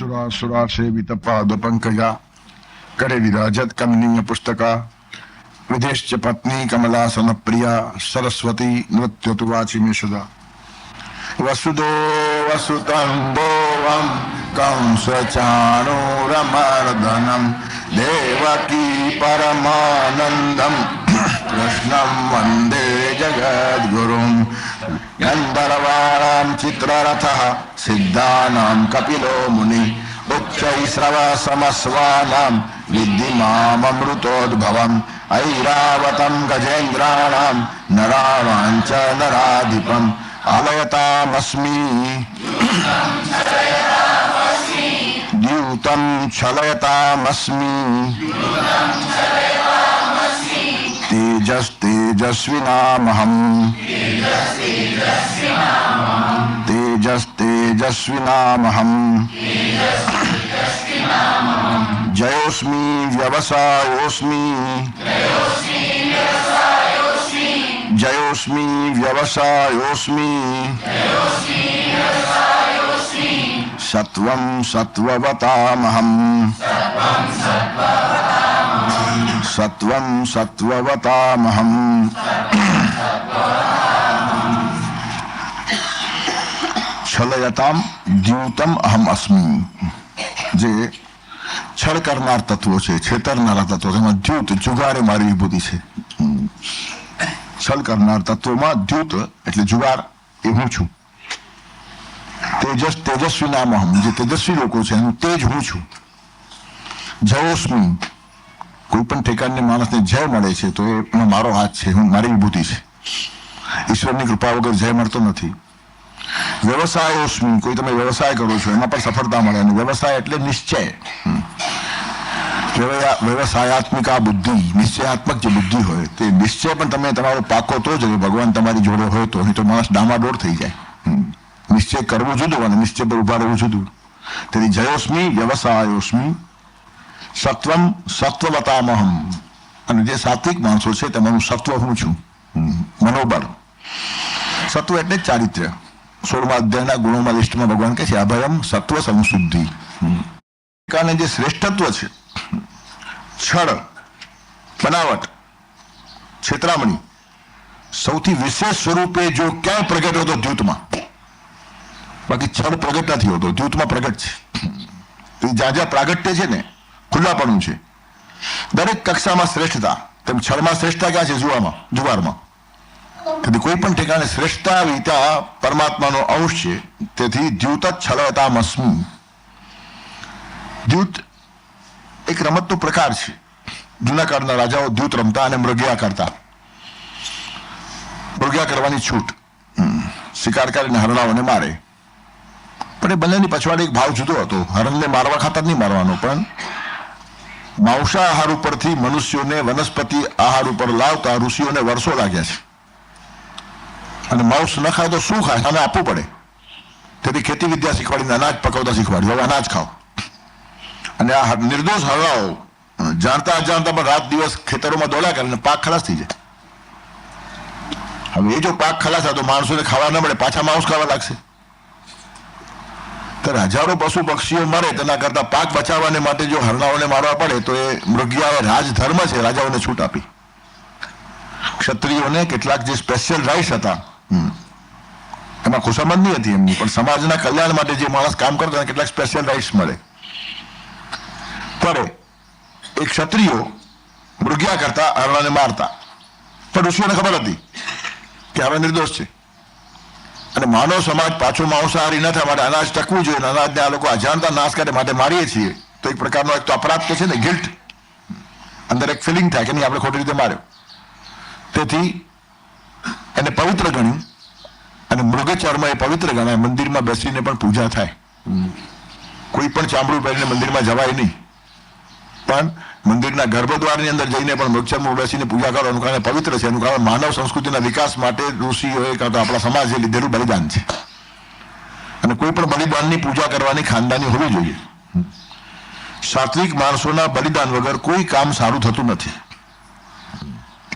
सुरा सेवित पाद पंकजा करे विराजत कमनीय पुस्तका विदेश पत्नी कमलासन प्रिया सरस्वती नृत्य तुवाची में सदा वसुदेव सुतं देवं कंस चाणूरमर्दनं देवकी परमानंदं कृष्णं वंदे जगद्गुरुं गंधर्वाणां चित्ररथः सिद्धानां कपिलो मुनि उच्चैश्रवसमस्वानां विद्धि माममृतोद्भवम् ऐरावतं गजेन्द्राणां नराणां च नराधिपम् आलयतामस्मि द्यूतं छलयतामस्मि तेजस्तेजस्विनामहम् तेजस्तेजस्विनामहम् जयोस्मि व्यवसायोस्मि जयोस्मि व्यवसायोस्मि सत्वं सत्ववतामहम् सत्वं सत्ववतामहम् छलयताम द्यूतम अहम अस्मि जे छळ करनार तत्વો છે છેતરનારા તત્વો એમાં દ્યુત જુગારે મારી વિભૂતિ છે છળ કરનાર તત્વોમાં દ્યુત એટલે જુગાર એ હું છું તેજસ્વી નામ અહમ જે તેજસ્વી લોકો છે એનું તેજ હું છું જયોસ્મી કોઈ પણ ઠેકાણને માણસને જય મળે છે તો એમાં મારો હાથ છે હું મારી વિભૂતિ છે ઈશ્વરની કૃપા વગર જય મળતો નથી વ્યવસાયોસ્મી કોઈ તમે વ્યવસાય કરો છો એમાં પણ સફળતા મળે અને વ્યવસાય એટલે નિશ્ચય વ્યવસાયાત્મિક આ બુદ્ધિ નિશ્ચયાત્મક જે બુદ્ધિ હોય તે નિશ્ચય પણ તમે તમારો પાકો તો જ ભગવાન તમારી જોડે હોય તો નહીં તો માણસ ડામાડોળ થઈ જાય નિશ્ચય કરવું જુદું અને નિશ્ચય પર ઉભા રહેવું જુદું તેથી જયોસ્મી વ્યવસાયોસ્મી સત્વમ સત્વવતામહમ અને જે સાત્વિક માણસો છે તેમાં હું સત્વ હું છું મનોબળ સત્વ એટલે જ ચારિત્ર્ય 16મા અધ્યાયના ગુણોમાં લિસ્ટમાં ભગવાન કહે છે અભયમ સત્વ સંશુદ્ધિ કારણે જે શ્રેષ્ઠત્વ છે છળ બનાવટ છેતરામણી સૌથી વિશેષ સ્વરૂપે જો ક્યાંય પ્રગટ હોતો દ્યુતમાં બાકી છળ પ્રગટ નથી હોતો દ્યુતમાં પ્રગટ છે જ્યાં જ્યાં પ્રાગટ્ય છે ને ખુલ્લાપણું છે દરેક કક્ષામાં શ્રેષ્ઠતા તેમ છળમાં શ્રેષ્ઠતા ક્યાં છે જુવારમાં તેથી કોઈ પણ ઠેકાણે શ્રેષ્ઠતા વિતા પરમાત્માનો અંશ છે તેથી દ્યુત છલયતામસ્મિ દ્યુત એક રમતનો પ્રકાર છે જૂના કાળના રાજાઓ દ્યુત રમતા અને મૃગ્યા કરતા મૃગ્યા કરવાની છૂટ શિકાર કરીને હરણાઓને મારે પણ એ બંનેની પછવાડે એક ભાવ જુદો હતો હરણને મારવા ખાતર નહીં મારવાનો પણ માંસાહાર ઉપરથી મનુષ્યોને વનસ્પતિ આહાર ઉપર લાવતા ઋષિઓને વર્ષો લાગ્યા છે અને માંસ ન ખાય તો શું ખાય આને આપવું પડે તેથી ખેતી વિદ્યા શીખવાડીને અનાજ પકવતા શીખવાડ્યું હવે અનાજ ખાઓ અને આ નિર્દોષ હરણાઓ જાણતા અજાણતા પણ રાત દિવસ ખેતરોમાં દોડ્યા કરે પાક ખલાસ થઈ જાય હવે એ જો પાક ખલાસ થાય તો માણસોને ખાવા ન મળે પાછા માંસ ખાવા લાગશે તો હજારો પશુ પક્ષીઓ મરે તેના કરતા પાક બચાવવાને માટે જો હરણાઓને મારવા પડે તો એ મૃગિયાએ રાજધર્મ છે રાજાઓને છૂટ આપી ક્ષત્રિયોને કેટલાક જે સ્પેશિયલ રાઇટ્સ હતા એમાં ખુશામંદ નહીં હતી એમની પણ સમાજના કલ્યાણ માટે જે માણસ કામ કરતો એને કેટલાક સ્પેશિયલ રાઇટ્સ મળે પડે એક ક્ષત્રિયો મૃગ્યા કરતા હરણાને મારતા પણ ઋષિઓને ખબર હતી કે હવે નિર્દોષ છે અને માનવ સમાજ પાછો માંસાહારી ન થાય માટે અનાજ ટકવું જોઈએ અનાજને આ લોકો અજાણતા નાશ કરે માટે મારીએ છીએ તો એક પ્રકારનો એક તો અપરાધ કે છે ને ગિલ્ટ અંદર એક ફિલિંગ થાય કે નહીં આપણે ખોટી રીતે માર્યો તેથી એને પવિત્ર ગણ્યું અને મૃગચર્મ એ પવિત્ર ગણાય મંદિરમાં બેસીને પણ પૂજા થાય કોઈ પણ ચામડું પહેરીને મંદિરમાં જવાય નહીં પણ મંદિરના ગર્ભદ્વારની અંદર જઈને પણ મૃગચર્મ બેસીને પૂજા કરો એનું કારણ પવિત્ર છે એનું કારણ માનવ સંસ્કૃતિના વિકાસ માટે ઋષિઓએ કાં તો આપણા સમાજે લીધેલું બલિદાન છે અને કોઈ પણ બલિદાનની પૂજા કરવાની ખાનદાની હોવી જોઈએ સાત્વિક માણસોના બલિદાન વગર કોઈ કામ સારું થતું નથી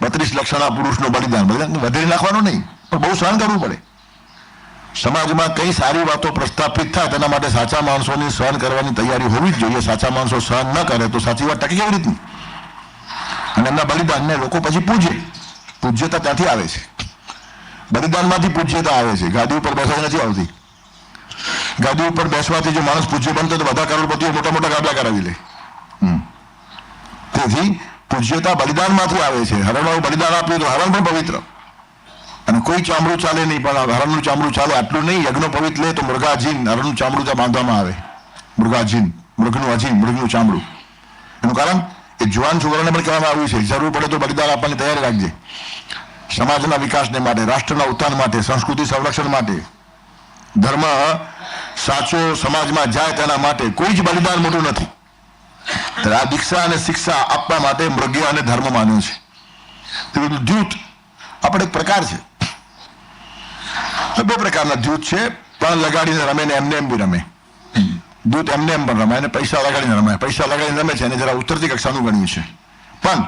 32 લક્ષણા પુરુષનો બલિદાન વધેરી નાખવાનો નહીં પણ બહુ સહન કરવું પડે સમાજમાં કઈ સારી વાતો પ્રસ્થાપિત થાય તેના માટે સાચા માણસોની સહન કરવાની તૈયારી હોવી જ જોઈએ. સાચા માણસો સહન ન કરે તો સાચી વાત ટકી કેવી રીતની? અને એમના બલિદાનને લોકો પછી પૂજે. પૂજ્યતા ત્યાંથી આવે છે, બલિદાનમાંથી પૂજ્યતા આવે છે. ગાદી ઉપર બેસવા નથી આવતી. ગાદી ઉપર બેસવાથી જો માણસ પૂજ્ય બનતો તો બધા કરોડપતિઓ મોટા મોટા ગાદલા કરાવી લે. તેથી પૂજ્યતા બલિદાનમાંથી આવે છે. હરણનું બલિદાન આપ્યું તો હરણ પણ પવિત્ર, અને કોઈ ચામડું ચાલે નહીં, પણ હરણનું ચામડું ચાલે આટલું નહીં. યજ્ઞ પવિત્ર લે તો મૃગાજીન, હરણનું ચામડું ત્યાં બાંધવામાં આવે. મૃગાજીન, મૃગનું અજીન, મૃગનું ચામડું. એનું કારણ એ જુવાન છોકરાને પણ કહેવામાં આવ્યું છે જરૂર પડે તો બલિદાન આપવાની તૈયારી રાખજે. સમાજના વિકાસને માટે, રાષ્ટ્રના ઉત્થાન માટે, સંસ્કૃતિ સંરક્ષણ માટે, ધર્મ સાચો સમાજમાં જાય તેના માટે કોઈ જ બલિદાન મોટું નથી. આ દીક્ષા અને શિક્ષા આપવા માટે મૃગ્ય અને ધર્મ માન્યો છે. દ્યુત આપણે એક પ્રકાર છે. બે પ્રકારના દ્યુત છે. પણ લગાડીને રમે ને એમને એમ બી રમે. દૂત એમને એમ પણ રમાય અને પૈસા લગાડીને રમાય. પૈસા લગાડીને રમે છે અને જરા ઉતરતી કક્ષાનું ગણ્યું છે. પણ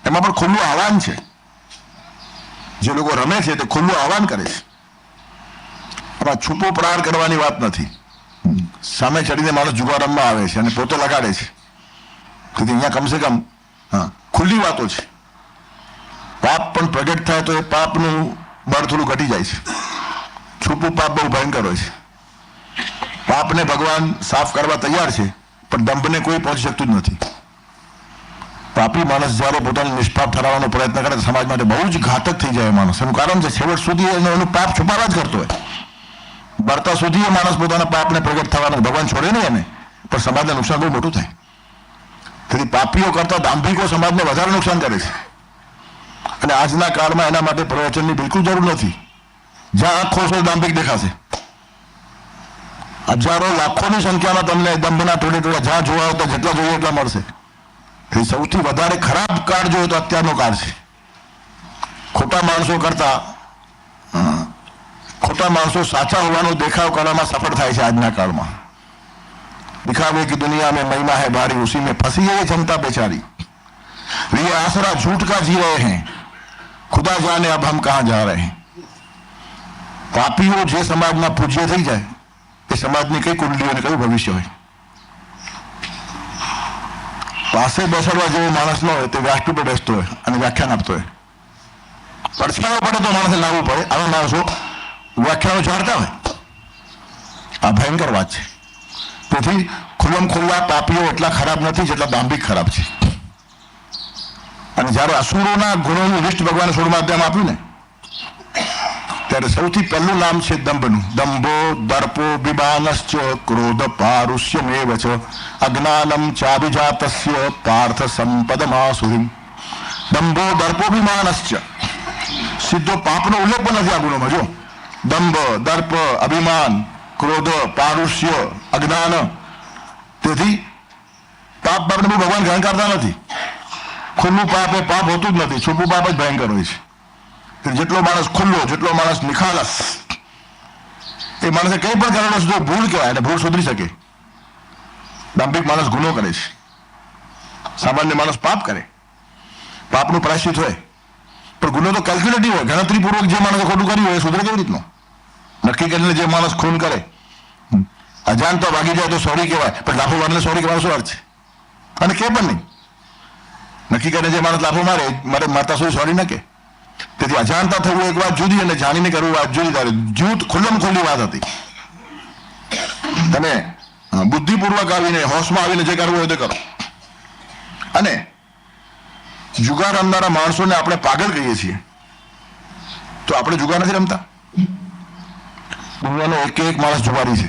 એમાં પણ ખુલ્લું આહવાન છે. જે લોકો રમે છે તે ખુલ્લું આહવાન કરે છે. એમાં છૂપો પ્રહાર કરવાની વાત નથી. સામે ચડીને માણસ જુગાર રમવા આવે છે અને પોતે લગાડે છે. તેથી અહીંયા કમસે કમ ખુલ્લી વાતો છે. પાપ પણ પ્રગટ થાય તો એ પાપનું બળ થોડું ઘટી જાય છે. છૂપું પાપ બહુ ભયંકર હોય છે. પાપને ભગવાન સાફ કરવા તૈયાર છે, પણ દંભને કોઈ પહોંચી શકતું જ નથી. પાપી માણસ જ્યારે પોતાને નિષ્પાપ ઠરાવવાનો પ્રયત્ન કરે તો સમાજ માટે બહુ જ ઘાતક થઈ જાય માણસ. એનું કારણ છે છેવટ સુધી એનું પાપ છુપાવા જ કરતો હોય. બળતા સુધી એ માણસ પોતાના પાપને પ્રગટ થવાનો, ભગવાન છોડે નહીં એને, પણ સમાજને નુકસાન બહુ મોટું થાય. તેથી પાપીઓ કરતા દાંભિકો સમાજને વધારે નુકસાન કરે છે. અને આજના કાળમાં એના માટે પ્રવચનની બિલકુલ જરૂર નથી. જ્યાં આંખ ખોલશો દાંભિક દેખાશે. હજારો લાખોની સંખ્યામાં તમને દંભના ટોળે ટોળા જ્યાં જોવા હોય તો જેટલા જોઈએ એટલા મળશે. એ સૌથી વધારે ખરાબ કાળ જોઈએ તો અત્યારનો કાળ છે. ખોટા માણસો કરતા ખોટા માણસો સાચા હોવાનો દેખાવ કરવામાં સફળ થાય છે આજના કાળમાં. दिखावे की दुनिया में महिमा है भारी, उसी में फंसी है ये जनता बेचारी. ये आसरा झूठ का जी रहे हैं, खुदा जाने अब हम कहां जा रहे हैं. પાપીઓ જે સમાજમાં પૂજ્ય થઈ જાય એ સમાજની કઈ કુંડલીઓ અને કયું ભવિષ્ય હોય. પાસે બેસાડવા જેવો માણસ ન હોય તે વ્યાસપીઠ પર બેસતો હોય અને વ્યાખ્યાન આપતો હોય. પડછાયો પડે તો માણસે લાવવું પડે. આવા માણસો વ્યાખ્યાનો જાણતા હોય. આ ભયંકર વાત છે. તેથી ખુલ્લમ ખુલ્લા પાપીઓ એટલા ખરાબ નથી જેટલા દાંભિક ખરાબ છે. અને જ્યારે અસુરોના ગુણોનું લિસ્ટ ભગવાને 16મા અધ્યાયમાં આપ્યું ને, ત્યારે સૌથી પહેલું નામ છે દંભનું. દંભો દર્પો વિમાનશ્ચ ક્રોધ પારુષ્યમેવ ચ અજ્ઞાનમ ચાભિજાતસ્ય પાર્થ સંપદમાસુરીમ. દંભો દર્પો વિમાનશ્ચ, સીધો પાપનો ઉલ્લેખ પણ નથી આ ગુણોમાં. જો દંભ, દર્પ, અભિમાન, ક્રોધ, પારુષ્ય, અજ્ઞાન. તેથી પાપ બાપને બહુ ભગવાન ગ્રહણ કરતા નથી. ખુલ્લું પાપ એ પાપ હોતું જ નથી. છૂપું પાપ જ ભયંકર હોય છે. જેટલો માણસ ખુલ્લો, જેટલો માણસ નિખાલસ, એ માણસે કંઈ પણ કરેલો સુધી ભૂલ કહેવાય અને ભૂલ સુધરી શકે. દાંભિક માણસ ગુનો કરે છે, સામાન્ય માણસ પાપ કરે, પાપનું પ્રાયશ્ચિત હોય. પણ ગુનો તો કેલ્ક્યુલેટિવ હોય. ગણતરીપૂર્વક જે માણસે ખોટું કર્યું હોય એ સુધરે કેવી રીતનો? નક્કી કરીને જે માણસ ખૂન કરે, અજાણતા ભાગી જાય તો સોરી કહેવાય, પણ લાફો મારને સોરી કહેવાનો શું અર્થ છે? અને કે પણ નહીં. નક્કી કરીને જે માણસ લાફો મારે મારતા સુધી સોરી ન કે. તેથી અજાણતા થવું એક વાત જુદી અને જાણીને કરવું વાત જુદી. તારે જૂથ ખુલ્લમ ખુલ્લી વાત હતી. તમે બુદ્ધિપૂર્વક આવીને, હોશમાં આવીને જે કરવું હોય તે કરો. અને જુગાર રમનારા માણસોને આપણે પાગલ કહીએ છીએ, તો આપણે જુગાર નથી રમતા? દુનિયાનો એક માણસ જુગારી છે.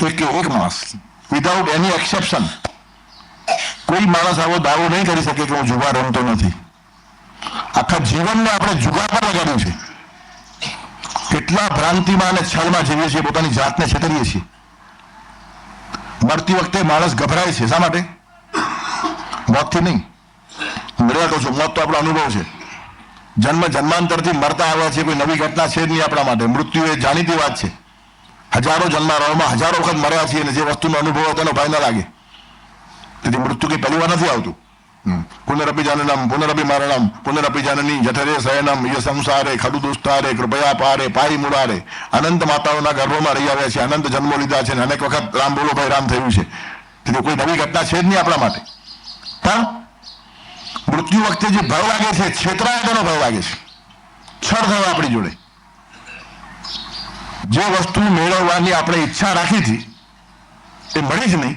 એક માણસ, વિધાઉટ એની એક્સેપ્શન. કોઈ માણસ આવો દાવો નહીં કરી શકે કે હું જુગાર રમતો નથી. આખા જીવનને આપણે જુગાર પર લગાડ્યું છે. કેટલા ભ્રાંતિમાં અને છળમાં જીવીએ છીએ, પોતાની જાતને છેતરીએ છીએ. મરતી વખતે માણસ ગભરાય છે. શા માટે? મોતથી નહીં. મેળવા કહું છું, મોત તો આપણો અનુભવ છે. જન્માંતરથી મરતા આવ્યા છે, કોઈ નવી ઘટના છે જ નહીં આપણા માટે. મૃત્યુ એ જાણીતી વાત છે. હજારો જન્મારોમાં હજારો વખત મર્યા છીએ અને જે વસ્તુનો અનુભવ હોય તેનો ભય ન લાગે. તેથી મૃત્યુ કંઈ પહેલી વાર નથી આવતું. પુનરપી જનનમ પુનરપી મરણમ પુનરપી જનની જઠરે શયનમ ય સંસારે ખડુ દુસ્તારે કૃપયા પારે પાઈ મુરારે. અનંત માતાઓના ગર્ભમાં રહી આવ્યા છે, અનંત જન્મો લીધા છે, અનેક વખત રામ બોલો ભાઈ રામ થયું છે. તેથી કોઈ નવી ઘટના છે જ નહીં આપણા માટે. પણ મૃત્યુ વખતે જે ભય લાગે છે, છેતરાય તેનો ભય લાગે છે, છળ થયો આપણી જોડે. જે વસ્તુ મેળવવાની આપણે ઈચ્છા રાખી હતી એ મળી જ નહીં,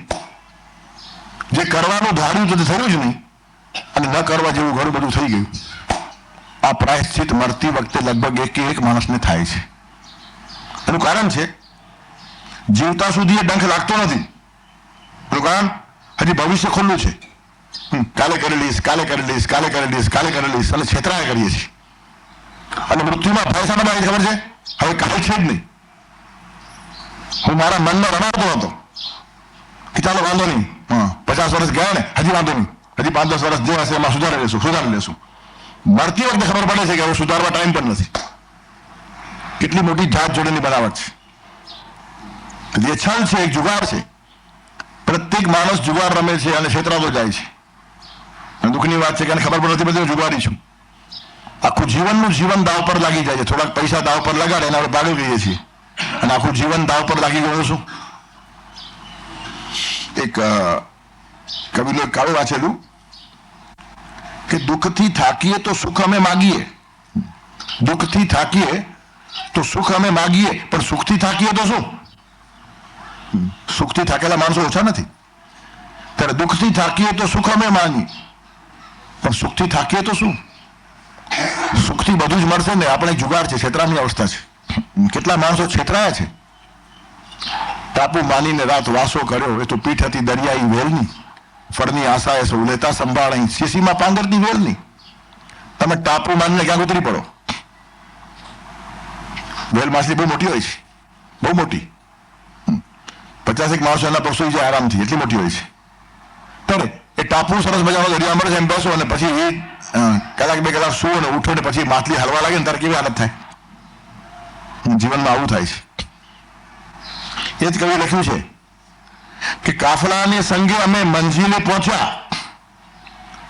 જે કરવાનું ધાર્યું તો થયું જ નહીં, અને ન કરવા જેવું ઘણું બધું થઈ ગયું. આ પ્રાયશ્ચિત મરતી વખતે લગભગ એક માણસને થાય છે. એનું કારણ છે જીવતા સુધી એ ડંખ લાગતો નથી. એનું કારણ હજી ભવિષ્ય ખુલ્લું છે. કાલે કરી લઈશ, કાલે કરી લઈશ, કાલે કરી લઈશ, કાલે કરી લઈશ, અને છેતરાયા કરીએ છીએ. અને મૃત્યુમાં ભય શાના માટે ખબર છે? હવે કાલે છે જ નહીં. હું મારા મનમાં રમાડતો હતો કે ચાલો વાંધો નહીં, 50 વર્ષ ગયા ને, હજી વાંધો નહીં, હજી 5-10 વર્ષ જે હશે એમાં સુધારી લેશું. મરતી વખતે ખબર પડે છે કે હવે સુધારવા ટાઈમ પણ નથી. કેટલી મોટી જાત જોડેની બનાવટ છે. જે છલ છે એક જુગાર છે. પ્રત્યેક માણસ જુગાર રમે છે અને છેતરાતો જાય છે. અને દુઃખની વાત છે કે એને ખબર પણ નથી પડતી જુગારી છું. આખું જીવનનું જીવન દાવ પર લાગી જાય છે. થોડાક પૈસા દાવ પર લગાડે એને આપણે પાગલ કહીએ છીએ, અને આખું જીવન દાવ પર લાગી ગયું. શું એક કવિનો એક કાવ્ય વાંચેલું કે દુઃખથી થાકીએ તો સુખ અમે માગીએ, દુઃખથી થાકીએ તો સુખ અમે માગીએ, પણ સુખથી થાકીએ તો શું? સુખથી થાકેલા માણસો ઓછા નથી. ત્યારે દુઃખથી થાકીએ તો સુખ અમે માગીએ, પણ સુખથી થાકીએ તો શું? સુખથી બધું જ મળશે ને. આપણે જુગાર છે, છેતરાની અવસ્થા છે. કેટલા માણસો છેતરાયા છે. ટાપુ માનીને રાત વાસો કર્યો, એ તો પીઠ હતી દરિયાઈ વેલની, ફળની આશાએ સૌ લેતા સંભાળાઈ, શીશીમાં પાંગરતી વેલની. તમે ટાપુ માનીને ક્યાંક ઉતરી પડો. વેલ માછલી બહુ મોટી હોય છે, બહુ મોટી. 50 માણસો એના પર સુઈ જાય આરામથી, એટલી મોટી હોય છે. ત્યારે એ ટાપુ સરસ મજાનો દરિયા મળે છે, એમ બેસો અને પછી એ કલાક 2 કલાક સુવો ને ઉઠો ને પછી માછલી હલવા લાગે ને ત્યારે કેવી હાલત થાય. જીવનમાં આવું થાય છે. એ જ કવિએ લખ્યું છે કે કાફલાને સંગે અમે મંજિલે પહોંચ્યા,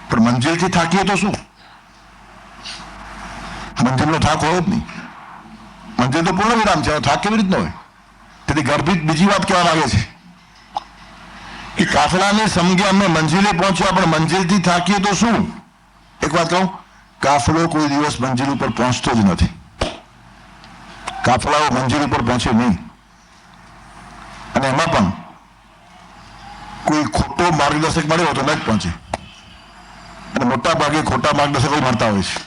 પણ મંજિલથી થાકીએ તો શું? મંજિલનો થાક હોય જ નહીં. મંજિલ તો પૂર્ણ વિરામ છે, થાક કેવી રીતનો હોય? તેથી ગર્ભિત બીજી વાત કહેવા માંગે છે કે કાફલાને સંગે અમે મંજિલે પહોંચ્યા, પણ મંજિલથી થાકીએ તો શું? એક વાત કહું, કાફલો કોઈ દિવસ મંજિલ ઉપર પહોંચતો જ નથી. કાફલાઓ મંજિલ ઉપર પહોંચે નહીં. અને એમાં પણ કોઈ ખોટો માર્ગદર્શક મળ્યો તો ન જ પહોંચે. અને મોટા ભાગે ખોટા માર્ગદર્શકો મળતા હોય છે.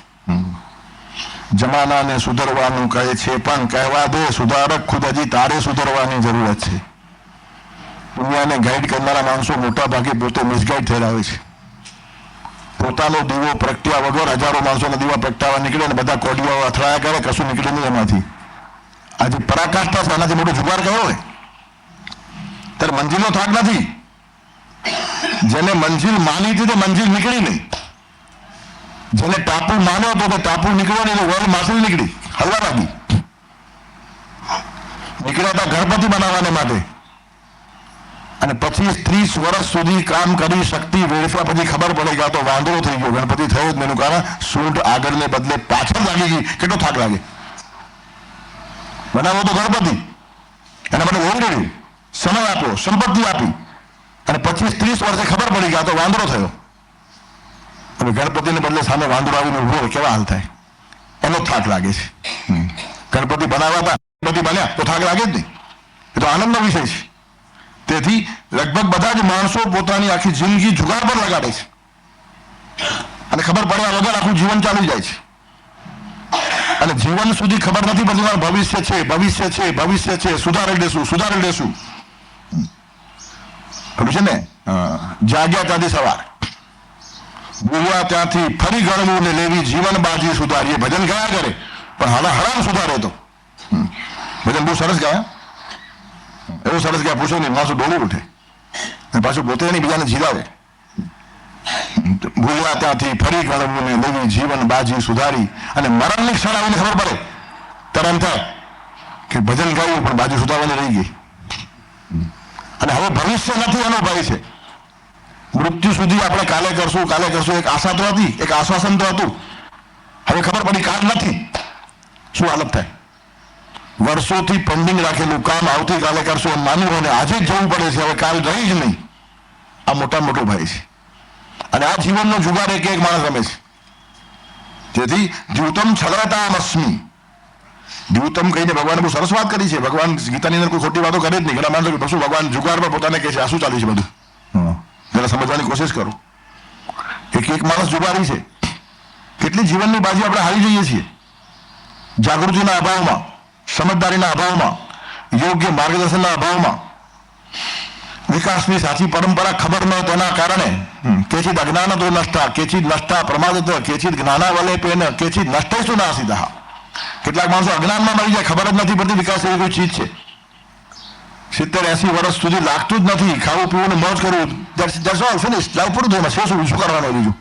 જમાનાને સુધરવાનું કહે છે, પણ કહેવા દે સુધારક ખુદ હજી તારે સુધરવાની જરૂરત છે. દુનિયાને ગાઈડ કરનારા માણસો મોટા ભાગે પોતે મિસગાઈડ થયેલા હોય છે. પોતાનો દીવો પ્રગટ્યા વગર હજારો માણસોના દીવા પ્રગટાવવા નીકળે અને બધા કોડિયાઓ અથડાયા કરે, કશું નીકળે નહીં એમાંથી. આજે પરાકાષ્ઠા છે, આનાથી મોટો જુગાર કયો હોય? ત્યારે મંજિલનો થાક નથી. જેને મંજિલ માની હતી તે મંજિલ નીકળી નહીં. જેને ટાપુ માન્યો હતો તો ટાપુ નીકળ્યો નહીં, વેલ માછલી નીકળી, હલવા લાગી. નીકળ્યા હતા ગણપતિ બનાવવાને માટે, અને પછી 30 વર્ષ સુધી કામ કરી શક્તિ વેડફ્યા પછી ખબર પડે કે આ તો વાંદરો થઈ ગયો, ગણપતિ થયો જ. એનું કારણ સૂંઢ આગળને બદલે પાછળ લાગી ગઈ. કેટલો થાક લાગે. બનાવો તો ગણપતિ, એના માટે ઓલરેડી સમય આપ્યો, સંપત્તિ આપી, અને 25-30 વર્ષે ખબર પડી કે આ તો વાંદરો થયો. અને ગણપતિને બદલે સામે વાંદરો આવીને ઉભો હોય, કેવા હાલ થાય? એનો થાક લાગે છે. ગણપતિ બનાવ્યા હતા, ગણપતિ બન્યા તો થાક લાગે જ નહીં. એ તો આનંદનો વિષય છે. તેથી લગભગ બધા જ માણસો પોતાની આખી જિંદગી જુગાર પર લગાડે છે, અને ખબર પડ્યા વગર આખું જીવન ચાલી જાય છે. અને જીવન સુધી ખબર નથી પડતી ભવિષ્ય છે, ભવિષ્ય છે, ભવિષ્ય છે, સુધારી દેશું, સુધારી દેશું. પેલું છે ને, જાગ્યા ત્યાંથી સવાર, ભૂલ્યા ત્યાંથી ફરી ગણવું ને લેવી, જીવન બાજી સુધારીએ. ભજન ગયા કરે પણ હાલા હરામ સુધારે. તો ભજન બહુ સરસ ગયા, એવું સરસ ગયા પૂછો નહીં, માણસો ડોલું ઉઠે અને પાછું પોતે નહીં બીજાને જીલાવે. ભૂલ્યા ત્યાંથી ફરી ગણવું ને લેવી, જીવન બાજી સુધારી. અને મરણની ક્ષણ આવીને ખબર પડે ત્યારે એમ થાય કે ભજન ગાયું પણ બાજુ સુધારવાની રહી ગઈ. અને હવે ભવિષ્ય નથી એનો ભય છે. મૃત્યુ સુધી આપણે કાલે કરશું એક આશા તો હતી, એક આશ્વાસન તો હતું. હવે ખબર પડી કાલ નથી. શું હાલત થાય? વર્ષોથી પેન્ડિંગ રાખેલું કામ આવતીકાલે કરશું એમ માન્યું અને આજે જ જવું પડે છે. હવે કાલ રહી જ નહીં. આ મોટો ભાઈ છે અને આ જીવનનો જુગાર એક માણસ રમે છે. તેથી દ્યુતમ છલતામસ્મી, દ્યુતમ કહીને ભગવાને બહુ સરસ વાત કરી છે. ભગવાન ગીતાની અંદર કોઈ ખોટી વાતો કરે જ નહીં. ઘણા માણસો કે શું ભગવાન જુગાર પર પોતાને કહે છે આ શું ચાલે છે બધું? જરા સમજવાની કોશિશ કરો. એક માણસ જુગારી છે. કેટલી જીવનની બાજી આપણે હારી જઈએ છીએ જાગૃતિના અભાવમાં, સમજદારીના અભાવમાં, યોગ્ય માર્ગદર્શનના અભાવમાં. વિકાસની સાચી પરંપરા ખબર ન તેના કારણે કેચિત અજ્ઞાનતો નષ્ટા, કેચિત નષ્ટા પ્રમાદત, કેચિત જ્ઞાનાવલેપેન, કેચિત નષ્ટેષુ નાસિતઃ. કેટલાક માણસો અજ્ઞાનમાં મરી જાય, ખબર જ નથી પડતી વિકાસ એવી કોઈ ચીજ છે. 70-80 વર્ષ સુધી લાગતું જ નથી. ખાવું પીવું મોજ કરવું, પૂરું થયું. શું કરવાનું બીજું?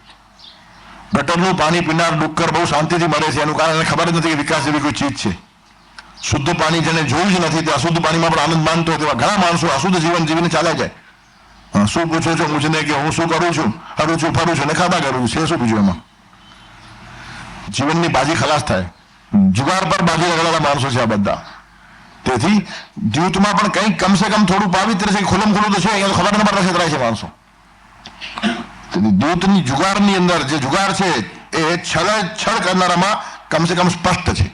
ગટરનું પાણી પીનાર ડુક્કર બહુ શાંતિથી મળે છે. એનું કારણ ખબર જ નથી કે વિકાસ એવી કોઈ ચીજ છે. શુદ્ધ પાણી જેને જોયું જ નથી તે અશુદ્ધ પાણીમાં પણ આનંદ માનતો, તેવા ઘણા માણસો અશુદ્ધ જીવન જીવીને ચાલ્યા જાય. શું પૂછો છો મુજને કે હું શું કરું છું? હરું છું, ફરું છું ને ખાતા કરું છું. શું પૂછ્યું એમાં? જીવનની બાજી ખલાસ થાય. જુગાર પર બાજી લગાડેલા માણસો છે આ બધા. તેથી દ્યુતમાં પણ કંઈક કમસે કમ થોડું પાવિત્ર છે, ખુલ્લમ ખુલ્લું તો છે. અહીંયા ખબર ન પડે છેતરાય છે માણસો. દ્યુતની જુગારની અંદર જે જુગાર છે એ છળ કરનારામાં કમસે કમ સ્પષ્ટ છે.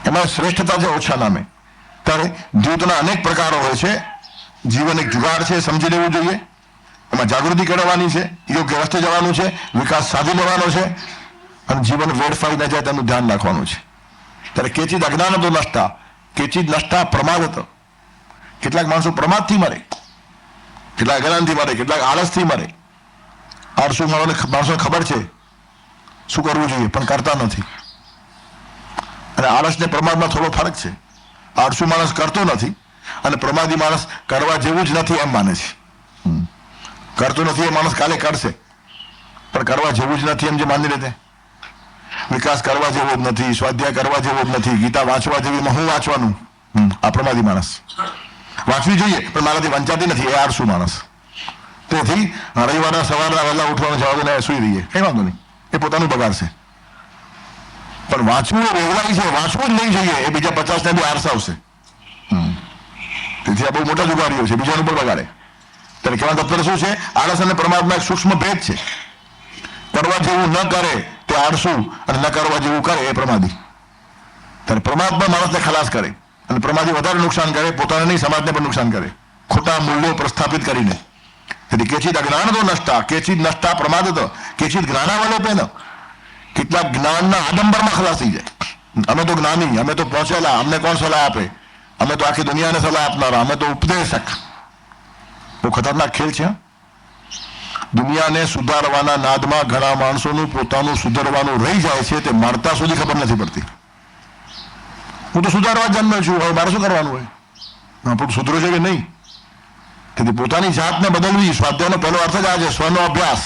એમાં શ્રેષ્ઠતા છે ઓછા નામે. ત્યારે દ્યુતના અનેક પ્રકારો હોય છે. જીવન એક જુગાર છે, સમજી લેવું જોઈએ. એમાં જાગૃતિ કેળવવાની છે, યોગ્ય રસ્તે જવાનું છે, વિકાસ સાધી લેવાનો છે અને જીવન વેડફાઈ ન જાય તેનું ધ્યાન રાખવાનું છે. ત્યારે કેચિત અજ્ઞાનતો નષ્ટા, કેચિત નષ્ટા પ્રમાદત. કેટલાક માણસો પ્રમાદથી મરે, કેટલાક અજ્ઞાનથી મરે, કેટલાક આળસથી મરે. આળસુ માણસોને ખબર છે શું કરવું જોઈએ પણ કરતા નથી. અને આળસ ને પ્રમાદમાં થોડો ફરક છે. આળસુ માણસ કરતો નથી અને પ્રમાદી માણસ કરવા જેવું જ નથી એમ માને છે. કરતો નથી એ માણસ કાલે કરશે પણ કરવા જેવું જ નથી એમ જે માની લેતે. વિકાસ કરવા જેવો જ નથી, સ્વાધ્યાય કરવા જેવો જ નથી, ગીતા વાંચવા જેવી હું વાંચવાનું, આ પ્રમાદી માણસ. વાંચવી જોઈએ પણ મારાથી વંચાતી નથી, એ આળસુ માણસ. તેથી રવિવારના સવારના વહેલા ઉઠવાનો જવાબ સુઈ રહીએ, કઈ વાંધો નહીં, એ પોતાનું બગાડશે. પણ વાંચવું એ રહેવાય છે, વાંચવું જ નહીં જોઈએ. એ બીજા 50 ને બી આરસાવશે. તેથી આ બહુ મોટા જુગારીઓ છે, બીજાનું પણ બગાડે. ત્યારે કહેવાનો તત્વ શું છે? આળસ અને પ્રમાદમાં એક સૂક્ષ્મ ભેદ છે. કરવા જેવું ન કરે તે આળસુ અને ન કરવા જેવું કરે એ પ્રમાદી. ત્યારે પ્રમાદમાં માણસને ખલાસ કરે અને પ્રમાદી વધારે નુકસાન કરે, પોતાને નહીં સમાજને પણ નુકસાન કરે, ખોટા મૂલ્યો પ્રસ્થાપિત કરીને. તેથી કેચિત અજ્ઞાનતો નષ્ટા, કેચિત નષ્ટા પ્રમાદત, કેચિત જ્ઞાનાવલેપેન. કેટલાક જ્ઞાનના આડંબરમાં ખલાસ થઈ જાય. અમે તો જ્ઞાની, અમે તો પહોંચેલા, અમને કોણ સલાહ આપે? અમે તો આખી દુનિયાને સલાહ આપનારા, અમે તો ઉપદેશક. બહુ ખતરનાક ખેલ છે. દુનિયાને સુધારવાના નાદમાં ઘણા માણસોનું પોતાનું સુધારવાનું રહી જાય છે. તે મળતા સુધી ખબર નથી પડતી. હું તો સુધારવા જન્મ્યો છું, હવે મારે શું કરવાનું હોય? આપણું સુધરો છે કે નહીં? તેથી પોતાની જાતને બદલવી. સ્વાધ્યાયનો પહેલો અર્થ જ આ છે, સ્વનો અભ્યાસ.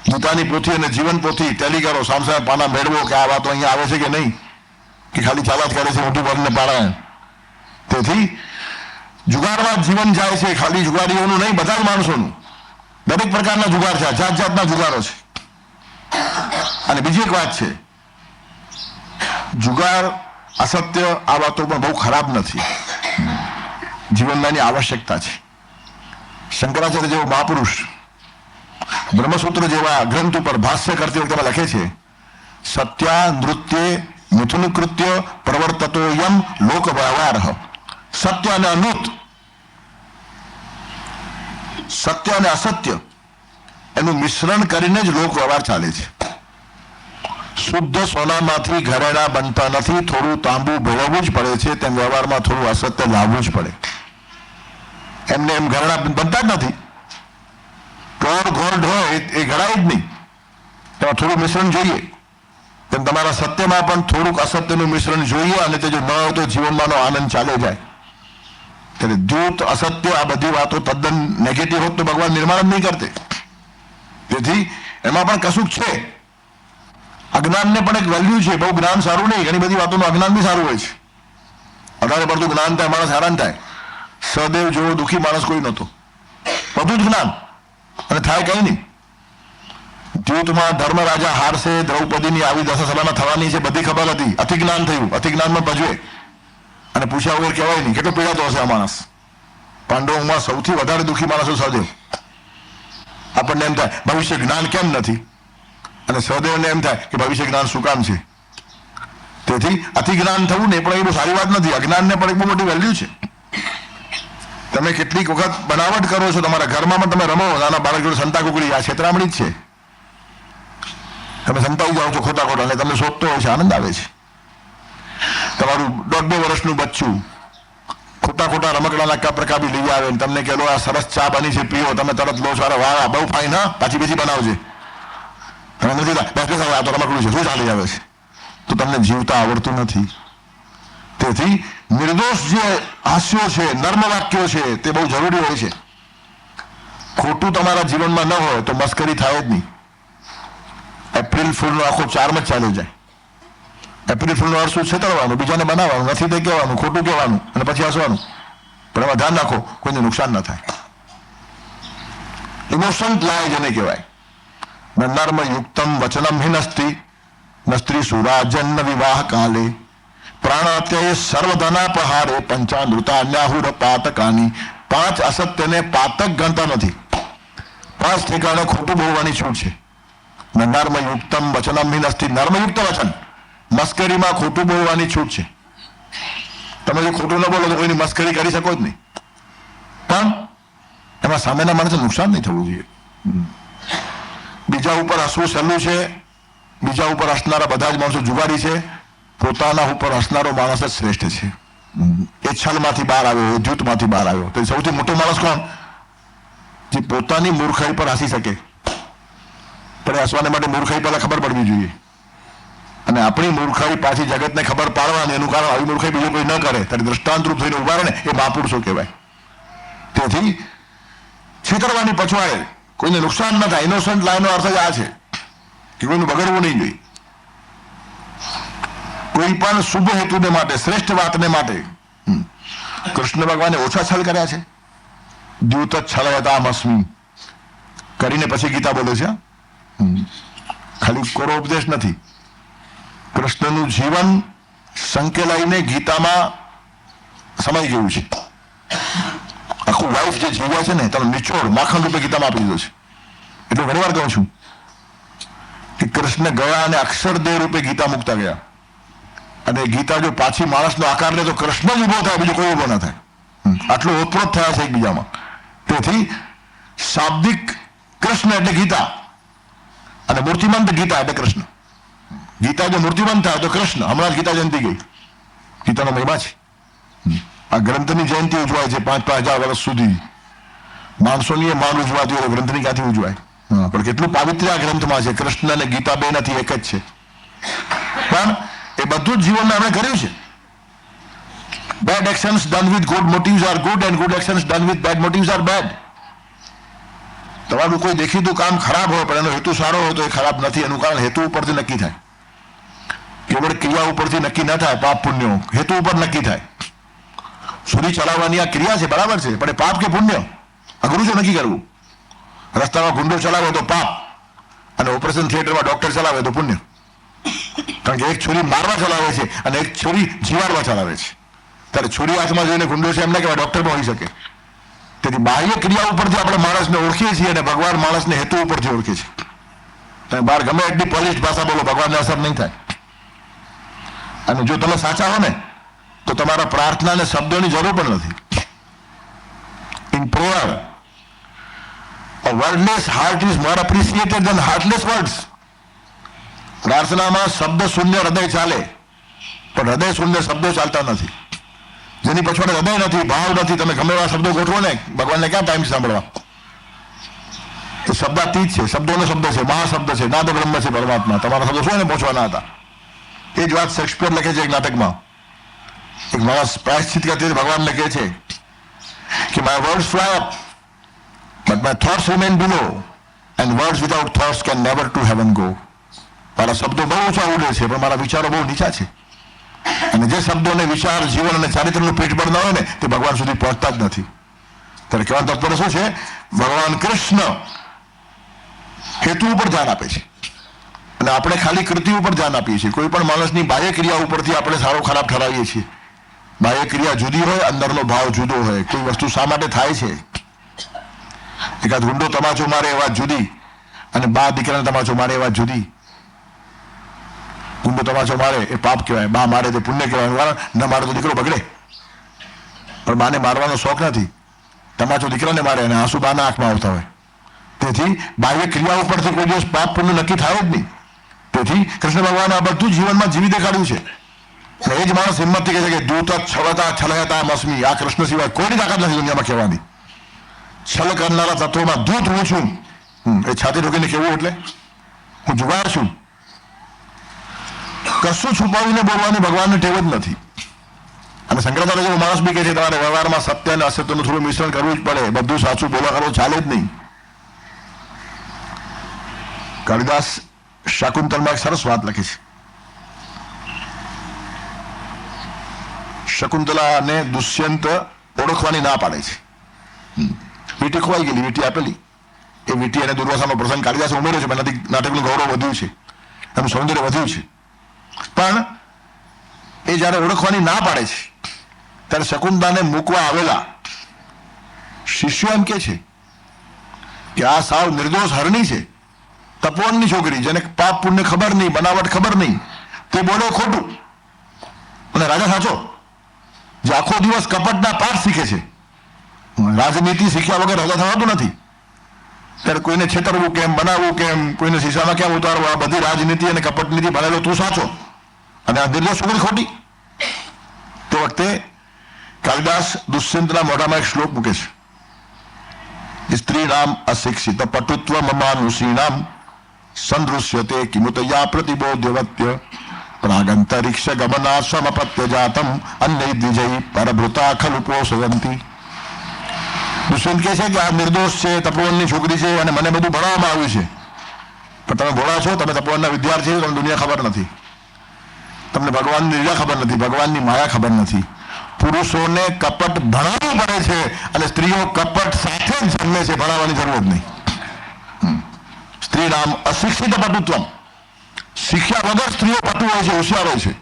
ગીતાની પોથી અને જીવન પોથી ટેલી કરો, સામસામે પાના મેળવો કે આ વાતો અહીંયા આવે છે કે નહીં, કે ખાલી ચાલાત કરે છે મોટું ભરીને પાડાય. તેથી જુગારમાં જીવન જાય છે, ખાલી જુગારીઓનું નહીં, બધા જ માણસોનું. દરેક પ્રકારના જુગાર છે, જાત જાતના જુગારો છે. અને બીજી એક વાત છે, જુગાર અસત્ય આ વાતો પણ બહુ ખરાબ નથી. જીવનની આવશ્યકતા છે. શંકરાચાર્ય જેવો મહાપુરુષ બ્રહ્મસૂત્ર જેવા ગ્રંથ ઉપર ભાષ્ય કરતી વખતે લખે છે, સત્યા નૃત્ય મિથુન કૃત્ય પ્રવર્તતો યમ લોક વ્યવહાર. સત્ય અને અનૃત, સત્ય અને અસત્ય એનું મિશ્રણ કરીને જ લોક વ્યવહાર ચાલે છે. શુદ્ધ સોનામાંથી ઘરેણા બનતા નથી, થોડું તાંબુ ભેળવવું જ પડે છે. તેમ વ્યવહારમાં થોડું અસત્ય લાવવું જ પડે. એમને એમ ઘરેણા બનતા જ નથી. ગોલ્ડ હોય એ ઘડાય જ નહીં, એમાં થોડું મિશ્રણ જોઈએ. તેમ તમારા સત્યમાં પણ થોડુંક અસત્યનું મિશ્રણ જોઈએ અને તે જો ન હોય તો જીવનમાંનો આનંદ ચાલે જાય. ત્યારે દ્યુત, અસત્ય આ બધી વાતો તદ્દન નેગેટિવ હોત તો ભગવાન નિર્માણ જ નહીં કરતે. તેથી એમાં પણ કશુંક છે. અજ્ઞાનને પણ એક વેલ્યુ છે. બહુ જ્ઞાન સારું નહીં, ઘણી બધી વાતોનું અજ્ઞાન બી સારું હોય છે. વધારે પડતું જ્ઞાન થાય માણસ હેરાન થાય. સહદેવ જેવો દુઃખી માણસ કોઈ નહોતો. બધું જ જ્ઞાન, અને થાય કંઈ નહીં. દ્યુતમાં ધર્મરાજા હારશે, દ્રૌપદીની આવી દશા સભામાં થવાની છે, બધી ખબર હતી. અતિજ્ઞાન થયું, અતિજ્ઞાનમાં ભજવે અને પૂછ્યા વગર કહેવાય નહીં. કેટલો પીડાતો હશે આ માણસ. પાંડવોમાં સૌથી વધારે દુઃખી માણસો સહદેવ. આપણને એમ થાય ભવિષ્ય જ્ઞાન કેમ નથી, અને સહદેવને એમ થાય કે ભવિષ્ય જ્ઞાન શું કામ છે. તેથી અતિજ્ઞાન થવું ને પણ એ બહુ સારી વાત નથી. અજ્ઞાનને પણ એક બહુ મોટી વેલ્યુ છે. તમે કેટલીક વખત બનાવટ કરો છો તમારા ઘરમાં, પણ તમે રમો નાના બાળક જોડે સંતા કુકડી, આ છેતરામણી જ છે. તમે સંતાઈ જાઓ છો ખોટા ખોટા, અને તમને શોધતો હોય છે, આનંદ આવે છે. તમારું 1.5-2 વર્ષનું બચ્ચું ખોટા ખોટા રમકડાના કપ રકાબી લઈ આવે, તમને કહે આ સરસ ચા બની છે, પીઓ. તમે તરત લો છો, અરે વાહ બહુ ફાઈન, હા પાછી બીજી બનાવજે. તમે નથી આ તો રમકડું છે, શું ચાલી આવે છે. તો તમને જીવતા આવડતું નથી. તેથી નિર્દોષ જે હાસ્યો છે, નર્મ વાક્યો છે, તે બહુ જરૂરી હોય છે. ખોટું તમારા જીવનમાં ન હોય તો મસ્કરી થાય જ નહીં. એપ્રિલ ફૂલનો આખો ચાર્મ જ ચાલી જાય. એપ્રિલ ફૂલનો અર્થ શું? છેતરવાનું, બીજાને બનાવવાનું, નથી તે કહેવાનું, ખોટું કહેવાનું અને પછી હસવાનું. પણ એમાં ધ્યાન રાખો કોઈને નુકસાન ન થાય. ઇમોશન લાય જેને કહેવાય. નર્મ યુક્તમ વચનમ હિનસ્તિ નસ્ત્રી સુરાજન્ન વિવાહ કાલે પ્રાણાત્યય સર્વધનાપહારે પંચામૃતાન્યાહુર પાતકાની. 5 અસત્યને પાતક ગણતા નથી. 5 ઠેકાણે ખોટું બોલવાની છૂટ છે. નર્મ યુક્તમ વચનમ હિનસ્તિ, નર્મયુક્ત વચન, મસ્કરીમાં ખોટું બોલવાની છૂટ છે. તમે જો ખોટું ન બોલો તો કોઈની મસ્કરી કરી શકો જ નહીં, પણ એમાં સામેના માણસને નુકસાન નહીં થવું જોઈએ. બીજા ઉપર હસવું સહેલું છે. બીજા ઉપર હસનારા બધા જ માણસો જુગારી છે. પોતાના ઉપર હસનારો માણસ જ શ્રેષ્ઠ છે. એ છલમાંથી બહાર આવ્યો, એ જૂથમાંથી બહાર આવ્યો. તો સૌથી મોટો માણસ કોણ? જે પોતાની મૂર્ખાઈ પર હસી શકે. પણ હસવાને માટે મૂર્ખાઈ પહેલા ખબર પડવી જોઈએ, અને આપણી મૂર્ખાઈ પાછી જગતને ખબર પાડવાની. એનું કારણ આવી મૂર્ખાઈ બીજું કોઈ ન કરે, ત્યારે દ્રષ્ટાંતરૂપ થઈને ઉભા રહે ને એ મહાપુરુષો કહેવાય. તેથી છેતરવાની પછવાડે કોઈને નુકસાન ન થાય. ઇનોસન્ટ લાઈનો અર્થ જ આ છે કે કોઈનું બગડવું નહીં જોઈએ. કોઈ પણ શુભ હેતુને માટે, શ્રેષ્ઠ વાતને માટે કૃષ્ણ ભગવાને ઓછા છલ કર્યા છે. દ્યુત છલયતામસ્મિ કરીને પછી ગીતા બોલે છે. ખાલી કોરો ઉપદેશ નથી. કૃષ્ણનું જીવન સંકેલાઈને ગીતામાં સમાઈ ગયું છે. આખું લાઈફ જે જીવ્યા છે ને તમે નિચોડ માખણ રૂપે ગીતામાં આપી દીધો છે. એટલે ઘણી વાર કહું છું કે કૃષ્ણ ગયા અને અક્ષરદેહ રૂપે ગીતા મૂકતા ગયા. અને ગીતા જો પાછી માણસનો આકાર લે તો કૃષ્ણ જ ઉભો થાય, બીજો કોઈ ઉભો ના થાય. આટલો ઓતપ્રોત થયા છે એકબીજામાં. તેથી શાબ્દિક કૃષ્ણ એટલે ગીતા, અને મૂર્તિમંત ગીતા એટલે કૃષ્ણ. ગીતા જો મૂર્તિમંત થાય તો કૃષ્ણ. હમણાં જ ગીતા જયંતિ ગઈ. ગીતાનો મહિમા છે. આ ગ્રંથની જયંતિ ઉજવાય છે 5,000 વર્ષ સુધી. માણસોની માન ઉજવાતી હોય, ગ્રંથની ક્યાંથી ઉજવાય? પણ કેટલું પાવિત્ર્ય આ ગ્રંથમાં છે. કૃષ્ણ અને ગીતા બે નથી, એક જ છે. પણ એ બધું જ જીવનમાં આપણે કર્યું છે. Bad actions done with good motives are good, and good actions done with bad motives are bad. તમારું કોઈ દેખીતું કામ ખરાબ હોય પણ એનો હેતુ સારો હોય તો એ ખરાબ નથી. એનું કારણ હેતુ ઉપરથી નક્કી થાય. કેવળ ક્રિયા ઉપરથી નક્કી ન થાય. પાપ પુણ્ય હેતુ ઉપર નક્કી થાય. છરી ચલાવવાની આ ક્રિયા છે, બરાબર છે, પણ એ પાપ કે પુણ્ય અઘરું છે નક્કી કરવું. રસ્તામાં ગુંડો ચલાવે તો પાપ, અને ઓપરેશન થિયેટરમાં ડોક્ટર ચલાવે તો પુણ્ય. કારણ કે એક છોરી મારવા ચલાવે છે અને એક છોરી જીવાડવા ચલાવે છે. ત્યારે છોરી હાથમાં જોઈને ગુંડો છે એમ ના કહેવાય, ડોક્ટર પણ હોઈ શકે. તેથી બાહ્ય ક્રિયા ઉપરથી આપણે માણસને ઓળખીએ છીએ, અને ભગવાન માણસને હેતુ ઉપરથી ઓળખે છે. તમે બહાર ગમે એટલી પોલિશ ભાષા બોલો, ભગવાનને અસર નહીં થાય. અને જો તમે સાચા હો ને તો તમારા પ્રાર્થનાને શબ્દોની જરૂર પણ નથી. In prayer a wordless heart is more appreciated than heartless words. પ્રાર્થનામાં શબ્દ શૂન્ય હૃદય ચાલે, પણ હૃદય શૂન્ય શબ્દો ચાલતા નથી. જેની પછવાડે હૃદય નથી, ભાવ નથી, તમે ગમે એવા શબ્દો ગોઠવો ને, ભગવાનને ક્યાં ટાઈમ સાંભળવા? એ શબ્દાતીત છે, શબ્દોનો શબ્દ છે, મહાશબ્દ છે, નાદ બ્રહ્મ છે પરમાત્મા. તમારા શબ્દો શું એને પહોંચવાના હતા? એ જ વાત શેક્સપિયર લખે છે એક નાટકમાં. એક માણસ પ્રાયશ્ચિત કરતી ભગવાન લખે છે કે my words fly up but my thoughts remain below, and words without thoughts can never to heaven go. મારા શબ્દો બહુ ઊંચા ઉડે છે પણ મારા વિચારો બહુ નીચા છે. અને જે શબ્દોને વિચાર, જીવન અને ચારિત્રનું પીઠબળ ન હોય ને તે ભગવાન સુધી પહોંચતા જ નથી. ત્યારે કહેવાનો તત્પર શું છે? ભગવાન કૃષ્ણ હેતુ ઉપર ધ્યાન આપે છે અને આપણે ખાલી કૃતિ ઉપર ધ્યાન આપીએ છીએ. કોઈ પણ માણસની બાહ્ય ક્રિયા ઉપરથી આપણે સારો ખરાબ ઠરાવીએ છીએ. બાહ્ય ક્રિયા જુદી હોય, અંદરનો ભાવ જુદો હોય. કોઈ વસ્તુ શા માટે થાય છે? એકાદ ગુંડો તમાચો મારે એ વાત જુદી અને બા દીકરાને તમાચો મારે એ વાત જુદી. ગુંડો તમાચો મારે એ પાપ કહેવાય, બા મારે તે પુણ્ય કહેવાય. ન મારે તો દીકરો બગડે, પણ બાને મારવાનો શોખ નથી. તમાચો દીકરાને મારે અને આંસુ બાના આંખમાં આવતા હોય. તેથી બાહ્ય ક્રિયા ઉપરથી કોઈ દિવસ પાપ પુણ્ય નક્કી થાય જ નહીં. તેથી કૃષ્ણ ભગવાન આ બધું જીવનમાં જીવી દેખાડ્યું છે. એ જ માણસ હિંમતથી કહે છે કે દૂત છળતા છલયતા મસ્મી. આ કૃષ્ણ સિવાય કોઈની તાકાત નથી દુનિયામાં કહેવાની. છલ કરનારા તત્વોમાં દૂત હું છું. એ છાતી ઢોકીને કેવું એટલે હું જુગાર છું. કશું છુપાવીને બોલવાની ભગવાનને ટેવ જ નથી. અને શંકરાચાર્ય જેવો માણસ બી કહે છે તમારે વ્યવહારમાં સત્ય અને અસત્યનું થોડું મિશ્રણ કરવું જ પડે. બધું સાચું બોલા કરવું ચાલે જ નહીં. કાલિદાસ શાકુંતલમાં એક સરસ વાત લખી છે. શકુંતલાને દુષ્યંત ઓળખવાની ના પાડે છે. વીંટી ખોવાઈ ગયેલી, વીંટી આપેલી. એ વીંટી અને દુર્વાસાનો પ્રસંગ કાલિદાસે ઉમેર્યો છે. નાટકનું ગૌરવ વધ્યું છે, એનું સૌંદર્ય વધ્યું છે. પણ એ જયારે ઓળખવાની ના પાડે છે ત્યારે શકુંતલાને મૂકવા આવેલા શિષ્યો એમ કે છે કે આ સાવ નિર્દોષ હરણી છે, તપોવનની છોકરી, જેને પાપ પુણ્ય ખબર નહીં, બનાવટ ખબર નહીં, તે બોલે ખોટું. અને રાજા સાચો, જે આખો દિવસ કપટના પાઠ શીખે છે, રાજનીતિ શીખ્યા વગર રાજા થવાતું નથી. ત્યારે કોઈને છેતરવું કેમ, બનાવવું કેમ, કોઈને શીશામાં કેમ ઉતારવું, આ બધી રાજનીતિ અને કપટનીતિ ભણેલો તું સાચો અને આ નિર્દોષ છોકરી ખોટી. તે વખતે કાલિદાસ દુષ્યંતના મોઢામાં એક શ્લોક મૂકે છે. સ્ત્રી નામ અશિક્ષિત પટુત્વ મમાનુષીનામ સંદૃશ્યતે કિમુતયા પ્રતિબોધ્યવત્ય પ્રાગંતરિક્ષ ગમના સ્વમપત્ય જાતમ અન્યૈ દ્વિજૈ પરભૃતા ખલુ પોષયંતી. દુષ્યંત કહે છે કે આ નિર્દોષ છે, તપોવનની છોકરી છે અને મને બધું ભણાવવામાં આવ્યું છે. પણ તમે ભોળા છો, તમે તપોવનના વિદ્યાર્થી છો, તમને દુનિયા ખબર નથી, તમને ભગવાનની લીલા ખબર નથી, ભગવાનની માયા ખબર નથી. પુરુષોને કપટ ભણાવવું પડે છે અને સ્ત્રીઓ કપટ સાથે જ જન્મે છે, ભણાવવાની જરૂર જ નહીં. સ્ત્રી નામ અશિક્ષિત પટુત્વમ. શિક્ષા વગર સ્ત્રીઓ પટુ હોય છે, હોશિયાર હોય છે.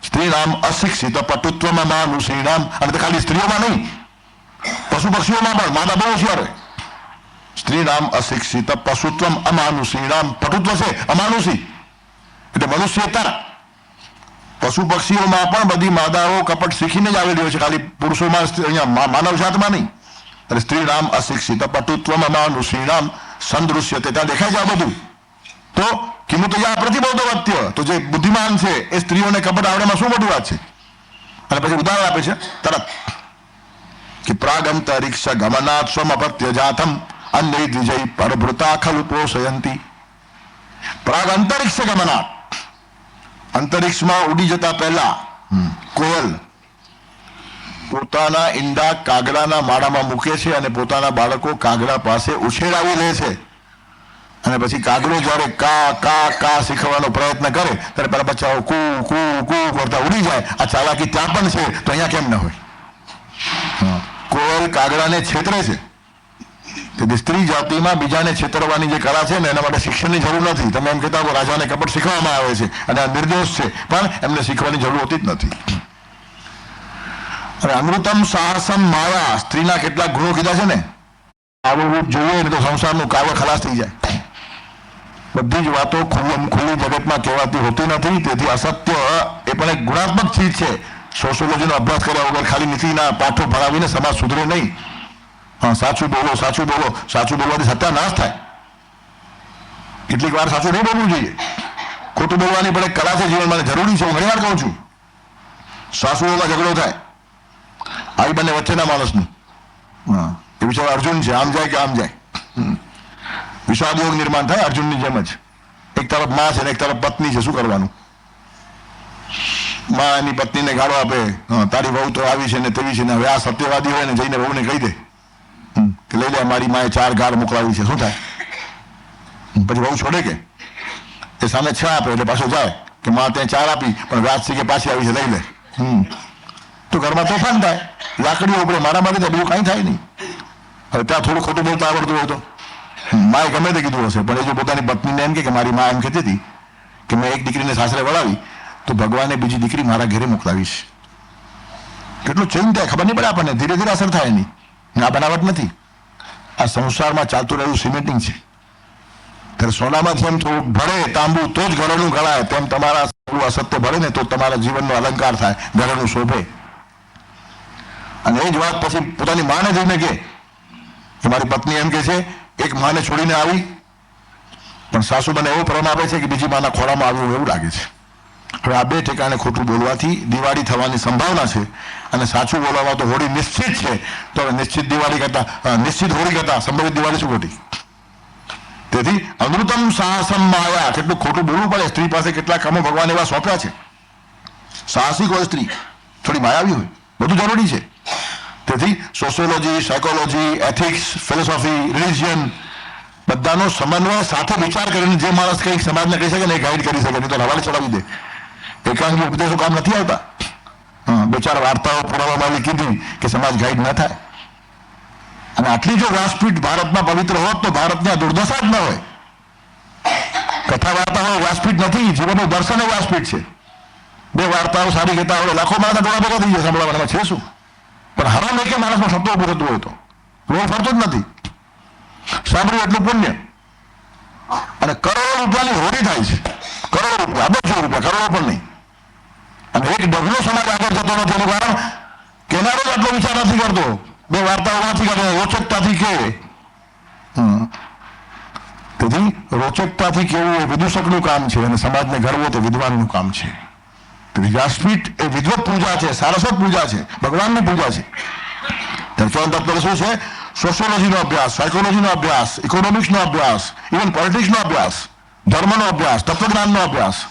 સ્ત્રી નામ અશિક્ષિત પટુત્વમાં માનુષી નામ. અને ખાલી સ્ત્રીઓમાં નહીં, પશુ પક્ષીઓમાં પણ માદા બહુ હોશિયાર હોય. સ્ત્રી નામ અશિક્ષિત પશુત્વમ અમાનુષી નામ. પટુત્વ છે અમાનુષી એટલે મનુષ્યેતર. પશુ પક્ષીઓમાં પણ બધી માદાઓ કપટ શીખીને જ આવેલી હોય છે, ખાલી પુરુષોમાં, અહીંયા માનવ જાતમાં નહીં. એટલે સ્ત્રી નામ અશિક્ષિત પટુત્વમ અમાનુષી નામ સંદૃશ્ય, ત્યાં દેખાય છે આ બધું. તો કિમુતયા પ્રતિબોધવત્ય, તો જે બુદ્ધિમાન છે એ સ્ત્રીઓને કપટ આવડેમાં શું મોટી વાત છે. અને પછી ઉદાહરણ આપે છે તરત કે પ્રાગંતરિક્ષ ગમનાત સ્વમપત્ય જાતમ અન્યૈ દ્વિજૈ પરભૃતા ખલુ પોષયંતી. પ્રાગંતરિક્ષ ગમનાત, અંતરિક્ષમાં ઉડી જતા પહેલા કોયલ પોતાના ઈંડા કાગડાના માળામાં મૂકે છે અને પોતાના બાળકો કાગડા પાસે ઉછેરાવી લે છે. અને પછી કાગડો જયારે કા કા કા શીખવાનો પ્રયત્ન કરે ત્યારે પેલા બચ્ચાઓ કુ કુ કુ કરતા ઉડી જાય. આ ચાલાકી ત્યાં પણ છે, તો અહીંયા કેમ ન હોય? કોયલ કાગડાને છેતરે છે. સ્ત્રી જાતિમાં બીજાને છેતરવાની જે કળા છે ને, એના માટે શિક્ષણની જરૂર નથી. તમે એમ કહેતા હો રાજાને કપટ શીખવામાં આવે છે અને આ નિર્દોષ છે, પણ એમને શીખવાની જરૂર હોતી જ નથી. અને અમૃતમ સાહસમ માયા, સ્ત્રીના કેટલાક ગુણો કીધા છે ને. આવું રૂપ જોઈએ ને તો સંસારનું કાવડ ખલાસ થઈ જાય. બધી જ વાતો ખુલ્લી જગતમાં કહેવાતી હોતી નથી. તેથી અસત્ય એ પણ એક ગુણાત્મક ચીજ છે. સોશિયોલોજીનો અભ્યાસ કર્યા વગર ખાલી નીતિના પાઠો ભણાવીને સમાજ સુધરે નહીં. હા, સાચું બોલો, સાચું બોલો. સાચું બોલવાથી સત્યાનાશ થાય. કેટલીક વાર સાચું નહીં બોલવું જોઈએ. ખોટું બોલવાની પણ એક કલા છે જીવનમાં, જરૂરી છે. હું ઘણી વાર કહું છું, સાસુઓમાં ઝઘડો થાય, આવી બંને વચ્ચેના માણસનું. હા, એ બિચારો અર્જુન છે, આમ જાય કે આમ જાય. વિષાદ યોગ નિર્માણ થાય અર્જુનની જેમ જ. એક તરફ માં છે ને એક તરફ પત્ની છે. શું કરવાનું? માં એની પત્નીને ગાળો આપે, તારી વહુ તો આવી છે ને તેવી છે ને. હવે આ સત્યવાદી હોય ને જઈને વહુને કહી દે કે લઈ લે, મારી માએ 4 ગાળ મોકલાવી છે. શું થાય? પછી વહુ છોડે કે? એ સામે 6 આપે એટલે પાછો જાય કે માં ત્યાં 4 આપી પણ વ્યાજ છે કે પાછી આવી છે, લઈ લે. તો ઘરમાં તોફાન થાય, લાકડીઓ ઉપડે, મારા માટે બીજું કાંઈ થાય નહીં. હવે ત્યાં થોડું ખોટું બોલતા આવડતું હોય તો માએ ગમે તે કીધું હશે, પણ એ જો પોતાની પત્નીને એમ કે મારી મા એમ કહેતી હતી કે મેં એક દીકરીને સાસરે વળાવી તો ભગવાને બીજી દીકરી મારા ઘરે મોકલાવીશ, કેટલું ચેન્જ થાય ખબર નહીં પડે આપણને, ધીરે ધીરે અસર થાય એની. આ બનાવટ નથી, આ સંસારમાં ચાલતું રહેલું સિમેન્ટિંગ છે. ત્યારે સોનામાંથી એમ થોડું ભળે તાંબુ તો જ ઘરેણું ગણાય, તેમ તમારા અસત્ય ભળે ને તો તમારા જીવનનો અલંકાર થાય, ઘરેણું શોભે. અને એ જ વાત પછી પોતાની માને જઈને કે મારી પત્ની એમ કે છે એક માને છોડીને આવી પણ સાસુ મને એવો પ્રેમ આપે છે કે બીજી માના ખોળામાં આવ્યું એવું લાગે છે. હવે આ બે ઠેકાણે ખોટું બોલવાથી દિવાળી થવાની સંભાવના છે, અને સાચું બોલવામાં તો હોળી નિશ્ચિત છે. તો હવે નિશ્ચિત દિવાળી કરતા નિશ્ચિત હોળી કરતા સંભવિત દિવાળી શું ખોટી? તેથી અમૃતમ સાહસમ માયા, કેટલું ખોટું બોલવું પડે. સ્ત્રી પાસે કેટલા કામો ભગવાન એવા સોંપ્યા છે. સાહસિક હોય સ્ત્રી, થોડી માયાવી હોય, બધું જરૂરી છે. તેથી sociology, psychology, ethics, philosophy, religion બધાનો સમન્વય સાથે વિચાર કરીને જે માણસ કંઈક સમાજને કહી શકે ને એ ગાઈડ કરી શકે, નહીં તો હવાલે ચડાવી દે. એકાંગી ઉપદેશો કામ નથી આવતા. બે ચાર વાર્તાઓ પુરાવામાં કીધી કે સમાજ ગાઈડ ન થાય. અને આટલી જો વ્યાસપીઠ ભારતમાં પવિત્ર હોત તો ભારતની આ દુર્દશા જ ન હોય. કથા વાર્તાઓ વ્યાસપીઠ નથી, જીવનનું દર્શન એ વ્યાસપીઠ છે. બે વાર્તાઓ સારી કહેતા હોય લાખો માણસ ડોળા ભેગા થઈ જાય સાંભળવામાં, છે શું? પણ હરામ એક માણસમાં શબ્દો ઉભું થતું હોય તો રોડ ફરતો જ નથી. સાંભળ્યું એટલું પુણ્ય. અને કરોડો રૂપિયાની હોડી થાય છે, કરોડો રૂપિયા, અબજો રૂપિયા, કરોડો પણ નહીં. અને એક ડગલો સમાજ આગળ જતો નથી, એનું કારણ કેનારો જ આટલો વિચાર નથી કરતો. બે વાર્તાઓ વાંચી કાઢે રોચકતાથી કે. તેથી રોચકતાથી કેવું એ વિદૂષકનું કામ છે, અને સમાજને ગર્વો તે વિદ્વાનનું કામ છે. વ્યાસપીઠ એ વિદ્વત પૂજા છે, સારસ્વત પૂજા છે, ભગવાનની પૂજા છે. તત્વ શું છે? સોશિયોલોજીનો અભ્યાસ, સાયકોલોજીનો અભ્યાસ, ઇકોનોમિક્સનો અભ્યાસ, ઇવન પોલિટિક્સનો અભ્યાસ, ધર્મનો અભ્યાસ, તત્વજ્ઞાનનો અભ્યાસ.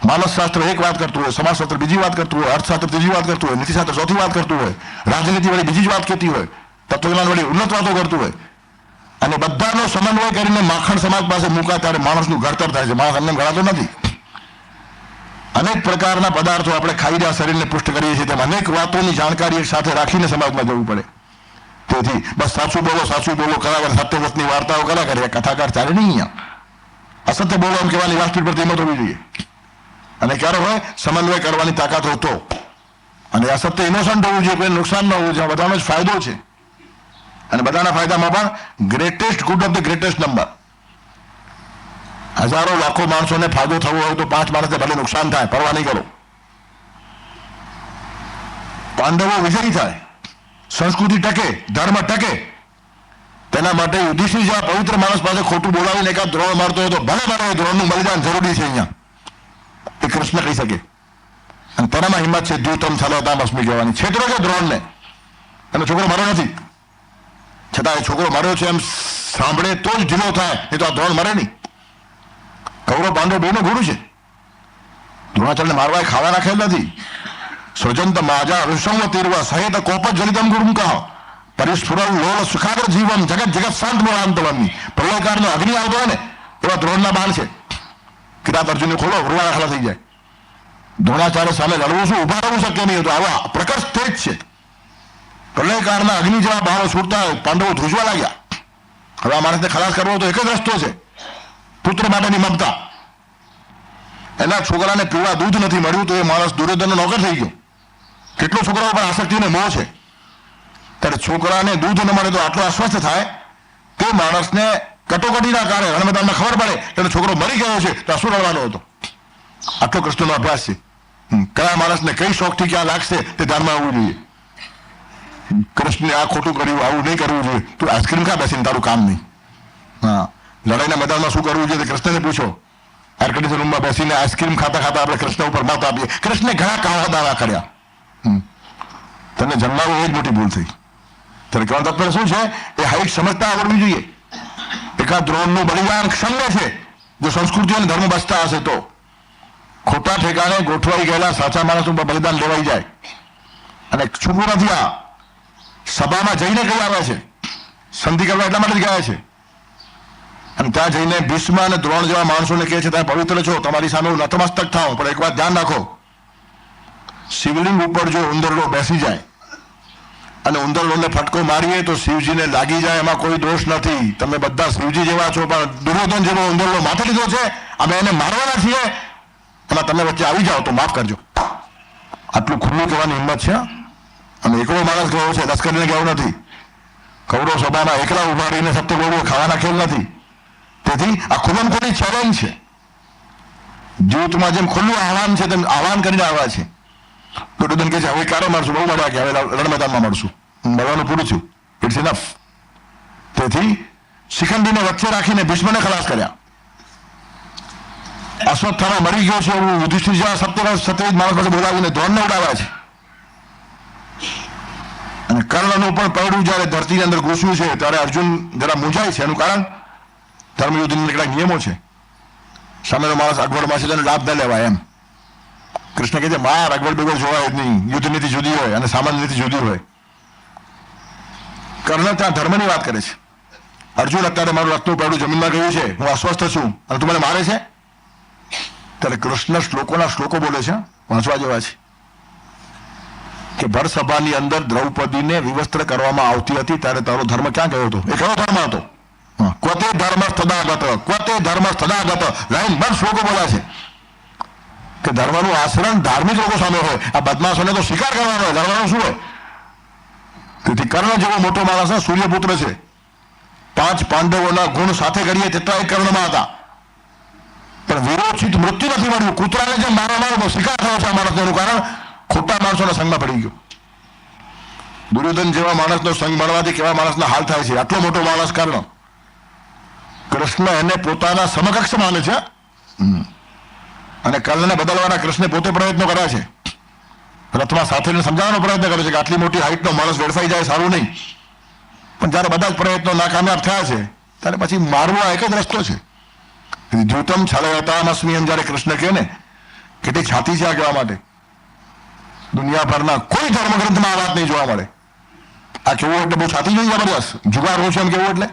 માનસશાસ્ત્ર એક વાત કરતું હોય, સમાજશાસ્ત્ર બીજી વાત કરતું હોય, અર્થશાસ્ત્ર ત્રીજી વાત કરતું હોય, નીતિશાસ્ત્ર ચોથી વાત કરતું હોય, રાજનીતિ વળી બીજી જ વાત કહેતી હોય, તત્વજ્ઞાન વળી ઉન્નત વાતો કરતું હોય. અને બધાનો સમન્વય કરીને માખણ સમાજ પાસે મૂકા ત્યારે માણસનું ઘડતર થાય છે. માણસ અમને ગણાતો નથી. અનેક પ્રકારના પદાર્થો આપણે ખાઈને શરીરને પુષ્ટ કરીએ છીએ, તેમ અનેક વાતોની જાણકારી એક સાથે રાખીને સમાજમાં જવું પડે. તેથી બસ સાચું બોલો કરાકર સત્યવતની વાર્તાઓ કર્યા કરે, કથાકાર ચાલે નહીં. અહીંયા અસત્ય બોલો એમ કહેવાની વ્યાસપીઠ પર હિંમત હોવી જોઈએ. અને ક્યારે હોય સમન્વય કરવાની તાકાત હોય તો. અને અસત્ય ઇનોસન્ટ હોવું જોઈએ, કોઈ નુકસાન ન હોવું જોઈએ, બધાનો જ ફાયદો છે. અને બધાના ફાયદામાં પણ greatest good of the greatest number. હજારો લાખો માણસોને ફાયદો થવો હોય તો 5 માણસને ભલે નુકસાન થાય, પરવા નહીં કરો. પાંડવો વિજયી થાય, સંસ્કૃતિ ટકે, ધર્મ ટકે, તેના માટે યુધિષ્ઠિર જેવા પવિત્ર માણસ પાસે ખોટું બોલાવીને એકાદ દ્રોણ મારતો હોય તો ભલે મારો દ્રોણનું બલિદાન જરૂરી છે. અહીંયા એ કૃષ્ણ કહી શકે. અને તેનામાં હિંમત છે. દ્યુતમ છલોતામ અસ્મિ કહેવાની. છેતરો છે દ્રોણને, એનો છોકરો મારો નથી, છતાં એ છોકરો માર્યો છે એમ સાંભળે તો જ ઢીલો થાય, નહીં તો આ દ્રોણ મરે નહીં. કૌરવ પાંડવ બેનો ગુરુ છે. દ્રોણાચાર્યને મારવા એ ખાવા નાખેલ નથી. સૃજંત માજા ઋષમ તીર્વ સહિત કોપ જલિતમ ગુરુમ કહો પરિસ્ફુરલ લોલ સુખાગ્ર જીવમ જગત જગત શાંત મોરાંતવમી. પ્રલયકારનો અગ્નિ આવતો હોય ને એવા દ્રોણના બાણ છે. કિરાત અર્જુનને ખોલો, ઉરવા દાખલા થઈ જાય. દ્રોણાચાર્ય સામે લડવું શું, ઉભા રહેવું શક્ય નહીં હતું. આવા પ્રકટ તેજ છે. પ્રલયકારના અગ્નિ જેવા બાણો છૂટતા પાંડવો ધ્રુજવા લાગ્યા. હવે આ માણસને ખલાસ કરવો તો એક જ રસ્તો છે, પુત્ર માટેની મમતા. એના છોકરાને પીવા દૂધ નથી મળ્યું તો એ માણસ દુર્યોધનનો નોકર થઈ ગયો. કેટલો છોકરાઓ પર આસક્તિને મોહ છે. ત્યારે છોકરાને દૂધ ન મળે તો આટલો અસ્વસ્થ થાય. તે માણસને કટોકટીના કારણે રણમેદાનમાં ખબર પડે કે છોકરો મરી ગયો છે તો આ શું લડવાનો હતો. આટલો કૃષ્ણનો અભ્યાસ છે. કયા માણસને કઈ શોખથી ક્યાં લાગશે તે ધ્યાનમાં આવવું જોઈએ. કૃષ્ણે આ ખોટું કર્યું, આવું નહીં કરવું જોઈએ. તું આઈસ્ક્રીમ ખા બેસીને, તારું કામ નહીં. હા, લડાઈના મેદાનમાં શું કરવું જોઈએ કૃષ્ણને પૂછો. એર કન્ડિશન રૂમમાં બેસીને આઈસ્ક્રીમ ખાતા ખાતા આપણે કૃષ્ણ ઉપર મત આપીએ. કૃષ્ણે ઘણા કાળા દાવા કર્યા. તને જન્માવું એ જ મોટી ભૂલ થઈ. ત્યારે કહેવાનો તાત્પર્ય શું છે? એ હાઈટ સમજતા આવડવી જોઈએ. એકાદ દ્રોણનું બલિદાન ક્ષમ્ય છે જો સંસ્કૃતિ અને ધર્મ બચતા હશે તો. ખોટા ઠેકાણે ગોઠવાઈ ગયેલા સાચા માણસનું બલિદાન લેવાઈ જાય. અને છૂપું નથી. આ સભામાં જઈને કઈ આવે છે, સંધિ કરવા એટલા માટે જ ગયા છે. અને ત્યાં જઈને ભીષ્મ અને દ્રોણ જેવા માણસોને કહે છે તમે પવિત્ર છો, તમારી સામે હું નતમસ્તક થાઉં, પણ એક વાત ધ્યાન રાખો, શિવલિંગ ઉપર જો ઉંદરડો બેસી જાય અને ઉંદરડોને ફટકો મારીએ તો શિવજીને લાગી જાય, એમાં કોઈ દોષ નથી. તમે બધા શિવજી જેવા છો, પણ દુર્યોધન જેવો ઉંદરડો માથે લીધો છે, અમે એને મારવાના છીએ, એમાં તમે વચ્ચે આવી જાઓ તો માફ કરજો. આટલું ખુલ્લું કહેવાની હિંમત છે. અને એકલો માણસ ગયો છે, લશ્કરીને ગયો નથી. કૌરવ સભામાં એકલા ઉભા રહીને સપ્તગૌરવો ખાવાના ખેલ નથી. તેથી આ ખુલ્લમ ખુલ્લી ચેલેન્જ છે. જીવતમાં જેમ ખુલ્લું આહવાન છે તેમ આહવાન કરીને આવ્યા છે. દુર્યોધન કહે છે હવે ક્યારે મળશું, બહુ મળ્યા કે હવે રણમેદાનમાં મળશું, મળવાનું પૂરું થયું, ઇટ્સ ઇનફ. તેથી શિખંડીને વચ્ચે રાખીને ભીષ્મને ખલાસ કર્યા. અશ્વત્થામા મરી ગયો છે એવું યુધિષ્ઠિર જેવા સત્યવિદ માણસ પાસે બોલાવીને દ્રોણને ઉડાવ્યા છે. અને કર્ણનું પણ પૈડું જયારે ધરતીની અંદર ઘૂસ્યું છે ત્યારે અર્જુન જરા મૂંઝાય છે. એનું કારણ ધર્મયુદ્ધના કેટલાક નિયમો છે. સામેનો માણસ અગવડમાં છે તેને લાભ ન લેવાય એમ. કૃષ્ણ કહે છે માર અગવડ બગડ જોવાય જ નહીં, યુદ્ધ નીતિ જુદી હોય અને સામાન્ય નીતિ જુદી હોય. કર્ણ ત્યાં ધર્મની વાત કરે છે. અર્જુન અત્યારે મારું રક્તનું પૈડું જમીનમાં ગયું છે, હું અસ્વસ્થ છું અને તું મને મારે છે. ત્યારે કૃષ્ણ શ્લોકો બોલે છે, વાંચવા જેવા છે કે ભર સભાની અંદર દ્રૌપદીને વિવસ્ત્ર કરવામાં આવતી હતી ત્યારે તારો ધર્મ ક્યાં ગયો હતો? એ કયો ધર્મ હતો? કોતે ધર્મ સ્થદાગત, કોતે ધર્મ સ્થદાગત, લાઈન બંધ શ્લોકો બોલ્યા છે કે ધર્મનું આચરણ ધાર્મિક લોકો સામે હોય, આ બદમાશોને તો સ્વીકાર કરવાનો હોય, ધર્મનું શું હોય? તેથી કર્ણ જેવો મોટો માણસ સૂર્યપુત્ર છે. 5 પાંડવોના ગુણ સાથે કરીએ તેટલા એક કર્ણમાં હતા, પણ વિરોચિત મૃત્યુ નથી મળ્યું. કૂતરાને જેમ મારવાનો શિકાર થયો છે આ માણસને, એનું કારણ ખોટા માણસોના સંગમાં પડી ગયો. દુર્યોધન જેવા માણસનો સંગ મળવાથી કેવા માણસના હાલ થાય છે. આટલો મોટો માણસ કર્ણ, કૃષ્ણ એને પોતાના સમકક્ષ માને છે. અને કર્ણને બદલવાના કૃષ્ણે પોતે પ્રયત્નો કર્યા છે. રથમાં સાથે સમજાવવાનો પ્રયત્ન કરે છે કે આટલી મોટી હાઈટનો માણસ વેડફાઈ જાય સારું નહીં. પણ જયારે બધા જ પ્રયત્નો નાકામયાબ થયા છે ત્યારે પછી મારવો આ એક જ રસ્તો છે. ધ્યુતમ છલયતામસ્મિ એમ જયારે કૃષ્ણ કહે ને, કેટલી છાતી છે આ કહેવા માટે. દુનિયાભરના કોઈ ધર્મગ્રંથમાં આ વાત નહીં જોવા મળે. આ કેવું એટલે બહુ છાતી જોઈએ જબરદસ્ત, જુગાર હોય છે એમ કેવું એટલે.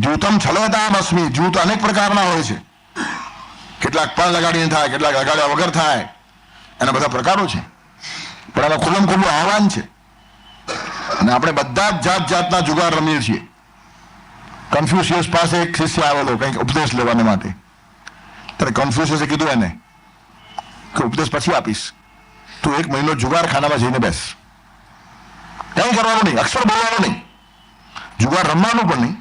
ધ્યુતમ છલયતામસ્મિ, જૂત અનેક પ્રકારના હોય છે. કેટલાક પણ લગાડીને થાય, કેટલાક લગાડ્યા વગર થાય, એના બધા પ્રકારો છે. પણ આમાં ખુલ્લમ ખુલ્લું આહવાન છે. અને આપણે બધા જ જાત જાતના જુગાર રમીએ છીએ. કન્ફ્યુશિયસ પાસે એક શિષ્ય આવેલો કંઈક ઉપદેશ લેવાને માટે. ત્યારે કન્ફ્યુશિયસે કીધું એને કે ઉપદેશ પછી આપીશ, તું 1 મહિનો જુગારખાનામાં જઈને બેસ, કંઈ કરવાનું નહીં, અક્ષર બોલવાનું નહીં, જુગાર રમવાનું પણ નહીં,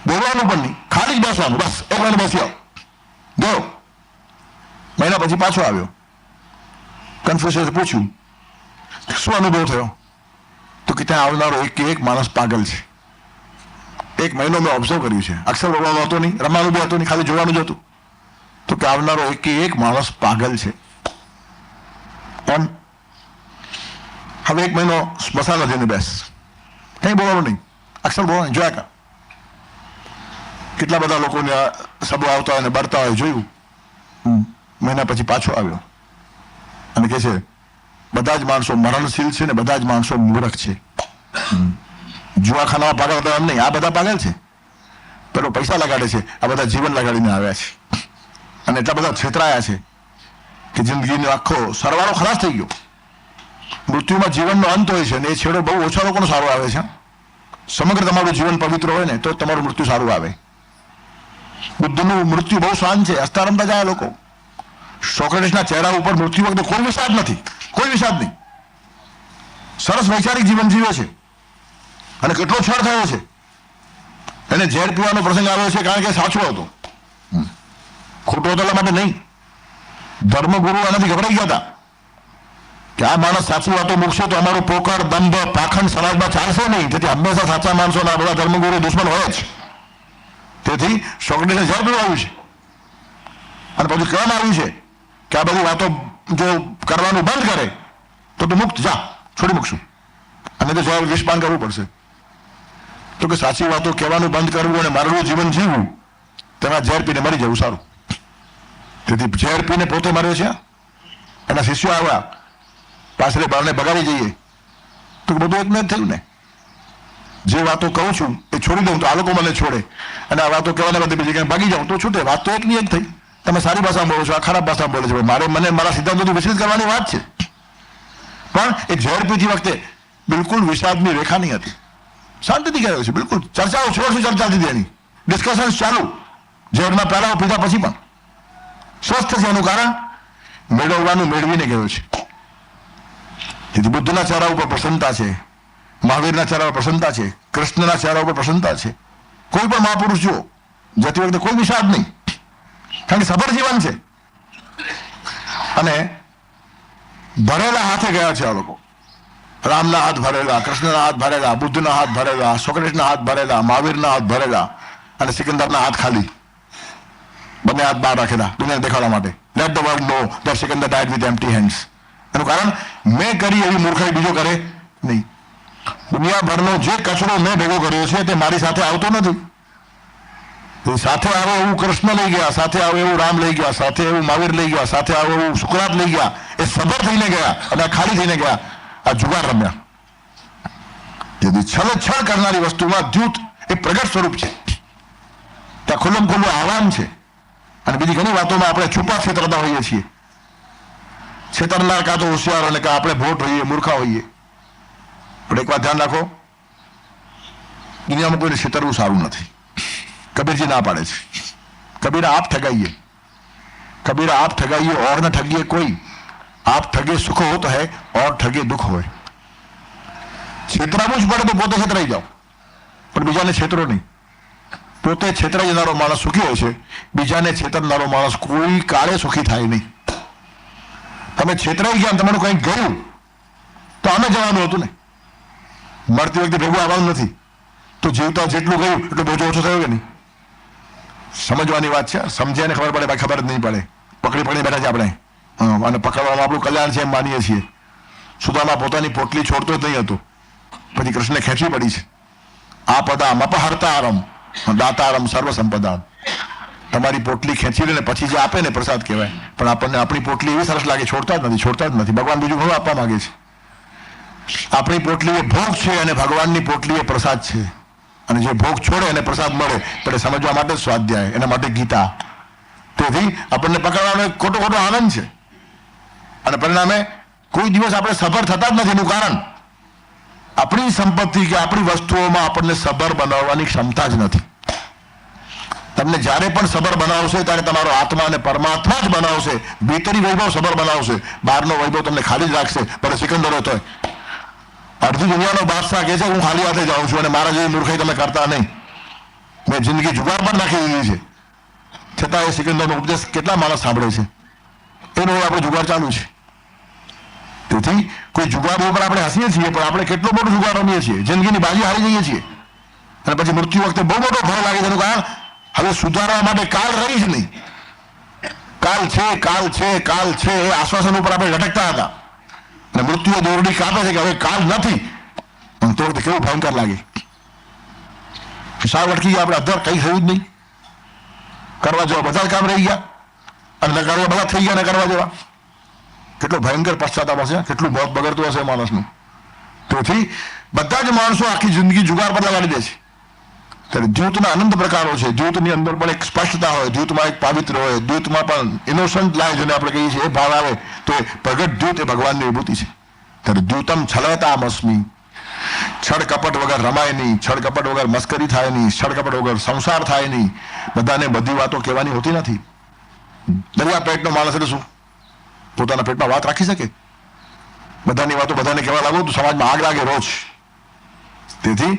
બોલવાનું પણ નહીં, ખાલી જ બેસવાનું, બસ 1 મહિનો બેસી આવ. ગયો. મહિના પછી પાછો આવ્યો. કન્ફ્યુશિયસે પૂછ્યું શું અનુભવ થયો? તો કે ત્યાં આવનારો એક માણસ પાગલ છે. 1 મહિનો મેં ઓબ્ઝર્વ કર્યું છે, અક્ષર બોલવાનું હતો નહીં, રમવાનું બી હતું નહીં, ખાલી જોવાનું જ હતું. તો કે આવનારો એક માણસ પાગલ છે એમ. હવે 1 મહિનો સ્મશાનમાં જઈને બેસ, કંઈ બોલવાનું નહીં, અક્ષર બોલવાનું જોયા કર. કેટલા બધા લોકોને સબો આવતા હોય અને બળતા હોય જોયું. મહિના પછી પાછો આવ્યો અને કહે છે બધા જ માણસો મરણશીલ છે ને બધા જ માણસો મૂર્ખ છે. જુવાખાનામાં પાગલ હતા એમ નહીં, આ બધા પાગલ છે. પેલો પૈસા લગાડે છે, આ બધા જીવન લગાડીને આવ્યા છે. અને એટલા બધા છેતરાયા છે કે જિંદગીનો આખો સરવાળો ખલાસ થઈ ગયો. મૃત્યુમાં જીવનનો અંત હોય છે અને એ છેડો બહુ ઓછા લોકોનો સારો આવે છે. સમગ્ર તમારું જીવન પવિત્ર હોય ને તો તમારું મૃત્યુ સારું આવે. બુદ્ધનું મૃત્યુ બહુ શાંત છે, હસતા રમતા જાય લોકો. સોક્રેટિસના ચહેરા ઉપર મૃત્યુ વખતે કોઈ વિષાદ નથી, કોઈ વિષાદ નહીં. સરસ વૈચારિક જીવન જીવે છે અને કેટલો છળ થયો છે. એને ઝેર પીવાનો પ્રસંગ આવ્યો છે કારણ કે સાચો હતો, ખોટો હતો એટલા માટે નહીં. ધર્મગુરુ આનાથી ગભરાઈ ગયા હતા કે આ માણસ સાચી વાતો મૂકશે તો અમારું પોકળ, દંભ, પાખંડ સમાજમાં ચાલશે નહીં. તેથી હંમેશા સાચા માણસોના બધા ધર્મગુરુ દુશ્મન હોય જ. તેથી સોક્રેટિસને ઝેર પીવાયું છે અને પછી કહેવામાં આવ્યું છે કે આ બધી વાતો જો કરવાનું બંધ કરે તો તું મુક્ત જા, છોડી મૂકશું, અને તો ઝેર વિષપાન કરવું પડશે. તો કે સાચી વાતો કહેવાનું બંધ કરવું અને મારું જીવન જીવવું તેમાં ઝેર પીને મરી જવું સારું. તેથી ઝેર પીને પોતે મરે છે. એના શિષ્યો આવ્યા, પાછળ બારને બગાડી જઈએ તો બધું એક જ થયું ને. જે વાતો કહું છું એ છોડી દઉં તો આ લોકો મને છોડે, અને આ વાતો કહેવાને બધી બીજી ક્યાંય ભાગી જાઉં તો છૂટે. વાત તો એકની એક થઈ. તમે સારી ભાષામાં બોલો છો, આ ખરાબ ભાષામાં બોલે છે. મને મારા સિદ્ધાંતોથી વિચલિત કરવાની વાત છે. પણ એ ઝેર પીતી વખતે બિલકુલ વિષાદની રેખા નહીં હતી, શાંતિથી ગયો છે. બિલકુલ ચર્ચાઓ છોડશું, ચર્ચા હતી એની, ડિસ્કશન ચાલુ, ઝેરના પ્યાલાઓ પીધા પછી પણ સ્વસ્થ છે. એનું કારણ મેળવવાનું મેળવીને ગયો છે. તેથી બુદ્ધના ચહેરા ઉપર પ્રસન્નતા છે, મહાવીરના ચહેરા ઉપર પ્રસન્નતા છે, કૃષ્ણના ચહેરા ઉપર પ્રસન્નતા છે. કોઈ પણ મહાપુરુષ જુઓ, જતી વખતે કોઈ વિષાદ નહીં, કારણ કે સફળ જીવન છે. અને ભરેલા હાથે ગયા છે આ લોકો. રામના હાથ ભરેલા, કૃષ્ણના હાથ ભરેલા, બુદ્ધના હાથ ભરેલા, સોક્રેટિસના હાથ ભરેલા, મહાવીરના હાથ ભરેલા, અને સિકંદરના હાથ ખાલી. બંને હાથ બહાર રાખેલા દુનિયાને દેખાડવા માટે. Let the world know that Sikandar died with empty hands. એનું કારણ મેં કરી એવી મૂર્ખાઈ બીજો કરે નહીં. દુનિયાભરનો જે કચરો મેં ભેગો કર્યો છે તે મારી સાથે આવતો નથી. સાથે આવે એવું કૃષ્ણ લઈ ગયા, સાથે આવે એવું રામ લઈ ગયા, સાથે એવું મહાવીર લઈ ગયા, સાથે આવે એવું સુકરાત લઈ ગયા. એ સબર થઈને ગયા અને ખાલી થઈને ગયા, આ જુગાર રમ્યા. જેથી છળ કરનારી વસ્તુમાં દ્યુત એ પ્રગટ સ્વરૂપ છે. ત્યાં ખુલ્લમ ખુલ્લું આહવાન છે. અને બીજી ઘણી વાતોમાં આપણે છુપા છેતરતા હોઈએ છીએ. છેતરનાર કાં તો હોશિયાર અને કાં આપણે ભોટ હોઈએ, મૂર્ખા હોઈએ. પણ એક વાત ધ્યાન રાખો, દુનિયામાં કોઈને છેતરવું સારું નથી. કબીરજી ના પાડે છે, કબીરા આપ ઠગાઈએ, કબીરા આપ ઠગાઈએ और न ठगिए कोई, आप ठगे सुख हो तो है और ठगे दुख હોય. છેતરાવું જ પડે તો પોતે છેતરાઈ જાઓ, પણ બીજાને છેતરો નહીં. પોતે છેતરાઈ જનારો માણસ સુખી હોય છે, બીજાને છેતરનારો માણસ કોઈ કાળે સુખી થાય નહીં. તમે છેતરાઈ ગયા, તમારું કંઈક ગયું તો આમે જવાનું હતું ને, મરતી વખતે ભેગું આવવાનું નથી. તો જીવતા જેટલું ગયું એટલું બોજો ઓછો થયો કે નહીં? સમજવાની વાત છે. સમજ્યા ને ખબર પડે, ભાઈ ખબર જ નહીં પડે. પકડી પકડી બેઠા છે આપણે, અને પકડવામાં આપણું કલ્યાણ છે એમ માનીએ છીએ. સુદામા પોતાની પોટલી છોડતો જ નહીં હતો, પછી કૃષ્ણને ખેંચવી પડી છે. આ પદામ અપહર્તારમ દાતારમ સર્વ સંપદા. તમારી પોટલી ખેંચી લે ને પછી જે આપે ને પ્રસાદ કહેવાય. પણ આપણને આપણી પોટલી એવી સરસ લાગે, છોડતા જ નથી. ભગવાન બીજું ઘણું આપવા માંગે છે. આપણી પોટલી એ ભોગ છે અને ભગવાનની પોટલી એ પ્રસાદ છે. અને જે ભોગ છોડે અને પ્રસાદ મળે ત્યારે સમજવા માટે જ સ્વાધ્યાય, એના માટે ગીતા. તેથી આપણને પકડવાનો એક ખોટો આનંદ છે. અને પરિણામે કોઈ દિવસ આપણે સફળ થતા જ નથી. એનું કારણ આપણી સંપત્તિ કે આપણી વસ્તુઓમાં આપણને સબર બનાવવાની ક્ષમતા જ નથી. તમને જ્યારે પણ સબર બનાવશે ત્યારે તમારો આત્મા અને પરમાત્મા જ બનાવશે. ભીતરી વૈભવ સબર બનાવશે, બહારનો વૈભવ તમને ખાલી જ રાખશે. ભલે સિકંદર હોય તોય. અડધી દુનિયાનો બાદશાહ કહે છે હું ખાલી હાથે જાઉં છું અને મારા જેવી મૂર્ખાઈ તમે કરતા નહીં. મેં જિંદગી જુગાર પણ નાખી દીધી છે, છતાં એ સિકંદરનો ઉપદેશ કેટલા માણસ સાંભળે છે? એનો આપણે જુગાર ચાલુ છે. તેથી કોઈ જુગાર ઉપર આપણે હસીએ છીએ, પણ આપણે કેટલો મોટો જુગાર રમીએ છીએ, જિંદગીની બાજી હારી જઈએ છીએ. અને પછી મૃત્યુ વખતે બહુ મોટો ભય લાગે છે. એનું કારણ હવે સુધારવા માટે કાલ રહી જ નહીં. કાલ છે એ આશ્વાસન ઉપર આપણે લટકતા હતા, અને મૃત્યુએ દોરડી કાપે છે કે હવે કાલ નથી. પણ તો કેવું ભયંકર લાગે. સાવ અટકી ગયા આપણે, અધર કઈ થયું જ નહીં. કરવા જેવા બધા જ કામ રહી ગયા, અને ન કરવા બધા થઈ ગયા ન કરવા જેવા. કેટલો ભયંકર પશ્ચાતાપ હશે, કેટલું મોત બગડતું હશે માણસનું. તેથી બધા જ માણસો આખી જિંદગી જુગાર પર લગાડી દે છે. ત્યારે દ્યુતના અનંત પ્રકારો છે. દ્યુતની અંદર પણ એક સ્પષ્ટતા હોય, દ્યુતમાં એક પાવિત્ર હોય, દ્યુતમાં પણ ઇનોસન્ટ લાય જેને આપણે કહીએ છીએ એ ભાવ આવે તો એ પ્રગટ દ્યુત એ ભગવાનની વિભૂતિ છે. ત્યારે દ્યુતમ છલતામ અસ્મિ. છળ કપટ વગર રમાય નહીં, છળ કપટ વગર મસ્કરી થાય નહીં, છળ કપટ વગર સંસાર થાય નહીં. બધાને બધી વાતો કહેવાની હોતી નથી. દરિયા પેટનો માણસ એટલે શું? પોતાના પેટમાં વાત રાખી શકે? બધાની વાતો બધાને કહેવા લાગો તો સમાજમાં આગ લાગે રોજ. તેથી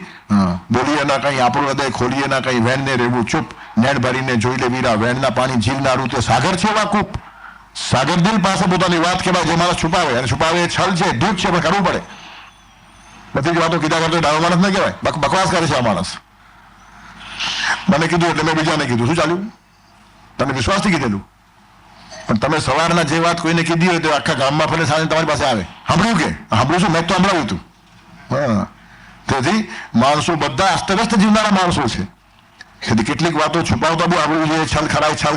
બોલીએ ના કંઈ, આપણું હૃદય ખોલીએ ના કંઈ, વેણને રહેવું ચૂપ, નેણ ભરીને જોઈ લે વીરા, વેણના પાણી ઝીલ ના રૂતે સાગર છે એવા કૂપ. સાગર દિલ પાસે પોતાની વાત કહેવાય. જે માણસ છુપાવે, અને છુપાવે એ છલ છે, દૂધ છે, પણ કરવું પડે. બધી જ વાતો કીધા કરતો ડાયો માણસ ન કહેવાય, બકવાસ કરે છે આ માણસ. મને કીધું એટલે મેં બીજાને કીધું. શું ચાલ્યું? તમે વિશ્વાસથી કીધેલું, પણ તમે સવારના જે વાત કોઈને કીધી હોય તો આખા ગામમાં ફરે સાંજે તમારી પાસે આવે. સાંભળ્યું કે? સાંભળ્યું શું? મેં તો સંભળાવ્યું હતું. હા. તેથી માણસો બધા અસ્તવ્યસ્ત જીવનારા માણસો છે. તેથી કેટલીક વાતો છુપાવતા બી આવડવું જોઈએ. છલ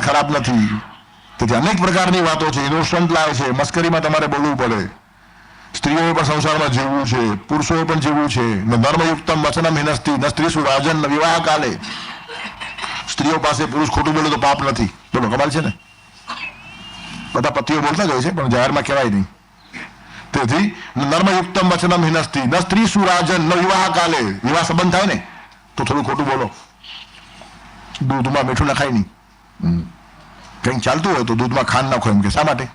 ખરાબ નથી. તેથી અનેક પ્રકારની વાતો છે. ઇનોસન્ટ લાવે છે, મસ્કરીમાં તમારે બોલવું પડે. સ્ત્રીઓએ પણ સંસારમાં જીવવું છે, પુરુષોએ પણ જીવવું છે. નર્મયુક્તમ વચનમ હિનસ્તી ન સ્ત્રીસુ રાજન ન વિવાહ કાલે. સ્ત્રીઓ પાસે પુરુષ ખોટું બોલે તો પાપ નથી. બોલો, કમાલ છે ને? બધા પતિઓ બોલતા જ હોય છે, પણ જાહેરમાં કહેવાય નહીં. તેથી નર્મયુક્તમ વચનમ હિનસ્તી ન સ્ત્રી સુરાજન ન વિવાહ કાલે. વિવાહ સંબંધ થાય ને તો થોડું ખોટું બોલો. દૂધમાં મીઠું નખાય નહીં. કંઈક ચાલતું હોય તો દૂધમાં ખાંડ નાખો એમ કે શા માટે?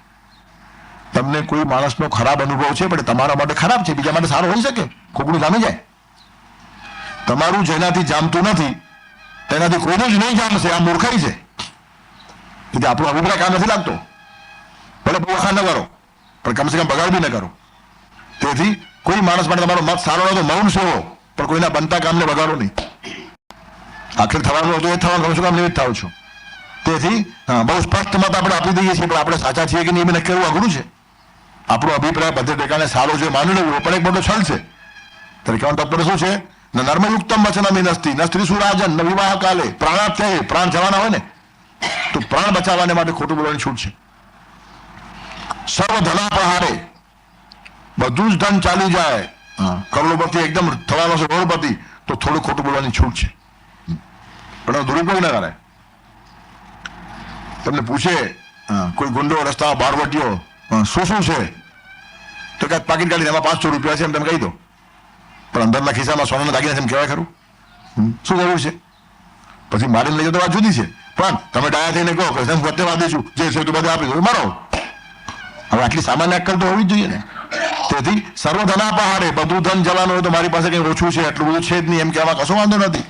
તમને કોઈ માણસનો ખરાબ અનુભવ છે પણ તમારા માટે ખરાબ છે, બીજા માટે સારો હોઈ શકે. ખોકડું જામી જાય. તમારું જેનાથી જામતું નથી તેનાથી કોઈનું જ નહીં જામશે. આ મૂર્ખાઈ છે. એટલે આપણો અભિપ્રાય કામ નથી લાગતો. ભલે બહુ વખાણ ન કરો પણ કમસે કમ બગાડ બી ન કરો. તેથી કોઈ માણસ માટે તમારો મત સારો હોય તો મૌન સેવો, પણ કોઈના બનતા કામને બગાડો નહીં. આખરે થવાનું હતું એ થવાનું, કમસે કમ નિમિત્ત થાવ છો. તેથી બહુ સ્પષ્ટ મત આપણે આપી દઈએ છીએ, પણ આપણે સાચા છીએ કે નહીં એ નક્કી કરવું અઘરું છે. આપણો અભિપ્રાય બધે ટેકાને સારો છે માની લેવું પણ એક મોટો છલ છે. ત્યારે કહેવાનું તાત્પર્ય શું છે? નર્મયુક્તમ વચનમ હિનસ્તી ન સ્ત્રી સુરાજન ન વિવાહ કાલે. પ્રાણાત્યય, પ્રાણ જવાના હોય ને તો પ્રાણ બચાવવાને માટે ખોટું બોલવાની છૂટ છે. સર્વ ધનાપહારે, બધું જ ધન ચાલી જાય, કરોડપતિ એકદમ થવાનો છે કરોડપતિ, તો થોડું ખોટું બોલવાની છૂટ છે. પણ દુરુપયોગ ના કરાય. તમને પૂછે કોઈ ગુંડો રસ્તામાં બારવટીયો શું છે તો કે પાકીટ કાઢીને એમાં 500 રૂપિયા છે એમ તમે કહી દો, પણ અંદરના ખિસ્સામાં સોનાના દાગીના એમ કહેવાય ખરું? શું જરૂર છે? પછી મારીને લઈ જાવ તો વાત જુદી છે. પણ તમે ડાયા થઈને કહો કે હું સત્યવાદી છું, જે છે તું બધે આપી દો, મારો. હવે આટલી સામાન્ય અક્કલ તો હોવી જ જોઈએ ને. તેથી સર્વ ધનાપહારે, બધું ધન જવાનું હોય તો મારી પાસે કંઈ ઓછું છે, એટલું બધું છે જ નહીં એમ કહેવામાં કશો વાંધો નથી.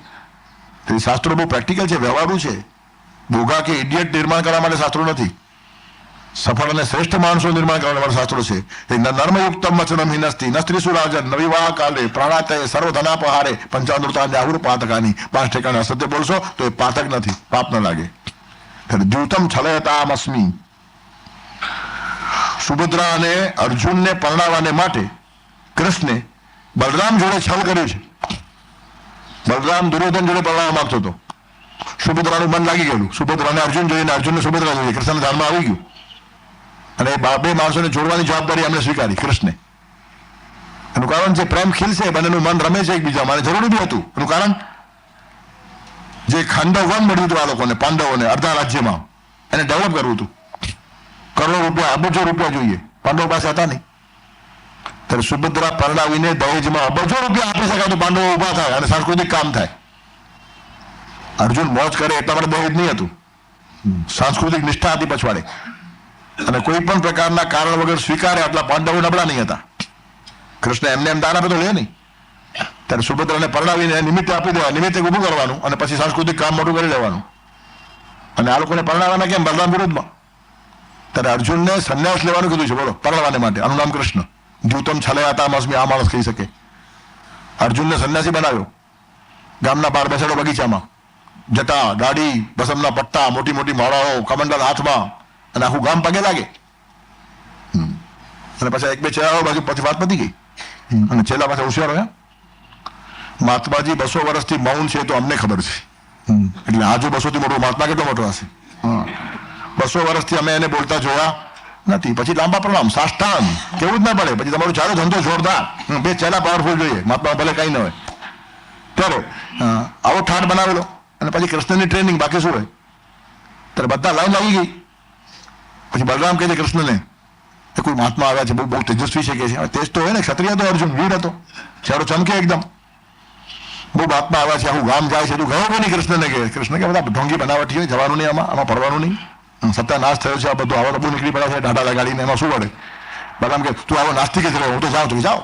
તેથી શાસ્ત્રો બહુ પ્રેક્ટિકલ છે, વ્યવહારુ છે. ભોગા કે ઇડિયટ નિર્માણ કરવા માટે શાસ્ત્રો નથી. સફળ અને શ્રેષ્ઠ માણસો નિર્માણ કરવા માટે શાસ્ત્રો છે. નર્મયુક્તમ વચનમ હિનસ્તી ન સ્ત્રી સુરાજન ન વિવાહ કાલે પ્રાણાત્યય સર્વ ધનાપહારે પંચામૃતાને આહુર પાતકાની. 5 ઠેકાણે અસત્ય બોલશો તો એ પાતક નથી, પાપ ન લાગે. દ્યુતમ છલયતામસ્મી, સુભદ્રા અને અર્જુનને પરણાવવાને માટે કૃષ્ણે બલરામ જોડે છલ કર્યું છે. બલરામ દુર્યોધન જોડે પરણાવવા માંગતો હતો. સુભદ્રાનું મન લાગી ગયેલું. સુભદ્રાને અર્જુન જોઈએ, અર્જુનને સુભદ્રા જોઈએ. કૃષ્ણના ધ્યાનમાં આવી ગયું અને બે માણસોને જોડવાની જવાબદારી એમને સ્વીકારી કૃષ્ણે. એનું કારણ છે પ્રેમ ખીલશે, બંનેનું મન રમે છે એકબીજામાં. જરૂરી બી હતું. એનું કારણ જે ખાંડવ વન મળ્યું હતું આ લોકોને, પાંડવોને અડધા રાજ્યમાં, એને ડેવલપ કરવું હતું. કરોડો રૂપિયા, અબજો રૂપિયા જોઈએ, પાંડવો પાસે હતા નહીં. ત્યારે સુભદ્રા પરણાવીને દહેજમાં અબજો રૂપિયા આપી શકાય તો પાંડવો ઉભા થાય અને સાંસ્કૃતિક કામ થાય. અર્જુન મોજ કરે એટલા માટે દહેજ નહીં હતું. સાંસ્કૃતિક નિષ્ઠા હતી પછવાડે, અને કોઈ પણ પ્રકારના કારણ વગર સ્વીકારે આટલા પાંડવો નબળા નહીં હતા. કૃષ્ણ એમને એમ દાન આપે તો લે નહીં. ત્યારે સુભદ્રાને પરણાવીને નિમિત્તે આપી દેવા, નિમિત્તે ઊભું કરવાનું અને પછી સાંસ્કૃતિક કામ મોટું કરી લેવાનું. અને આ લોકોને પરણાવવાના કેમ? બલરામ વિરોધમાં. ત્યારે અર્જુનને સંન્યાસ લેવાનું કીધું છે, બોલો, પરણવાને માટે. આનું નામ કૃષ્ણ. દ્યુતમ છલયતામસ્મી, આ માણસ કહી શકે. અર્જુનને સંન્યાસી બનાવ્યો. ગામના બહાર બેસાડો બગીચામાં, જટા, દાઢી, બસમના પટ્ટા, મોટી મોટી માળાઓ, કમંડલ હાથમાં, અને આખું ગામ પગે લાગે. અને પછી એક બે ચેલાઓ બાજુ, પછી વાત પતી ગઈ. અને ચેલા પાસે હોશિયાર હોય. મહાત્માજી 200 વર્ષથી મૌન છે તો અમને ખબર છે, એટલે આજુ 200 થી મોટો મહાત્મા કેટલો મોટો હશે? 200 વર્ષથી અમે એને બોલતા જોયા નથી. પછી લાંબા પ્રણામ, સાષ્ટાંગ, કેવું જ ના પડે. પછી તમારો ચાલો ધંધો જોરદાર, બે ચેલા પાવરફુલ જોઈએ, મહાત્મા ભલે કઈ ન હોય. ત્યારે આવો ઠાઠ બનાવેલો અને પછી કૃષ્ણની ટ્રેનિંગ, બાકી શું હોય? ત્યારે બધા લાઈન લાગી ગઈ. પછી બલરામ કહે છે કૃષ્ણને કે કોઈ મહાત્મા આવ્યા છે, બહુ તેજસ્વી છે કે છે. તેજ તો હોય ને, ક્ષત્રિય હતો અર્જુન, વીર હતો, ચહેરો ચમકે એકદમ. બહુ મહાત્મા આવ્યા છે, આખું ગામ જાય છે, તું ગયો કે નહીં? કૃષ્ણને કહે. કૃષ્ણ કે બધા ઢોંગી બનાવટી હોય, જવાનું નહીં, આમાં પડવાનું નહીં, સત્યાનાશ થયો છે, આ બધું આવા બહુ નીકળી પડ્યા છે ઢાઢા લગાડીને, એમાં શું વળે? બલરામ કે તું આવો નાસ્તિક જ રહ્યો, હું તો જાઉં છું. જાઓ.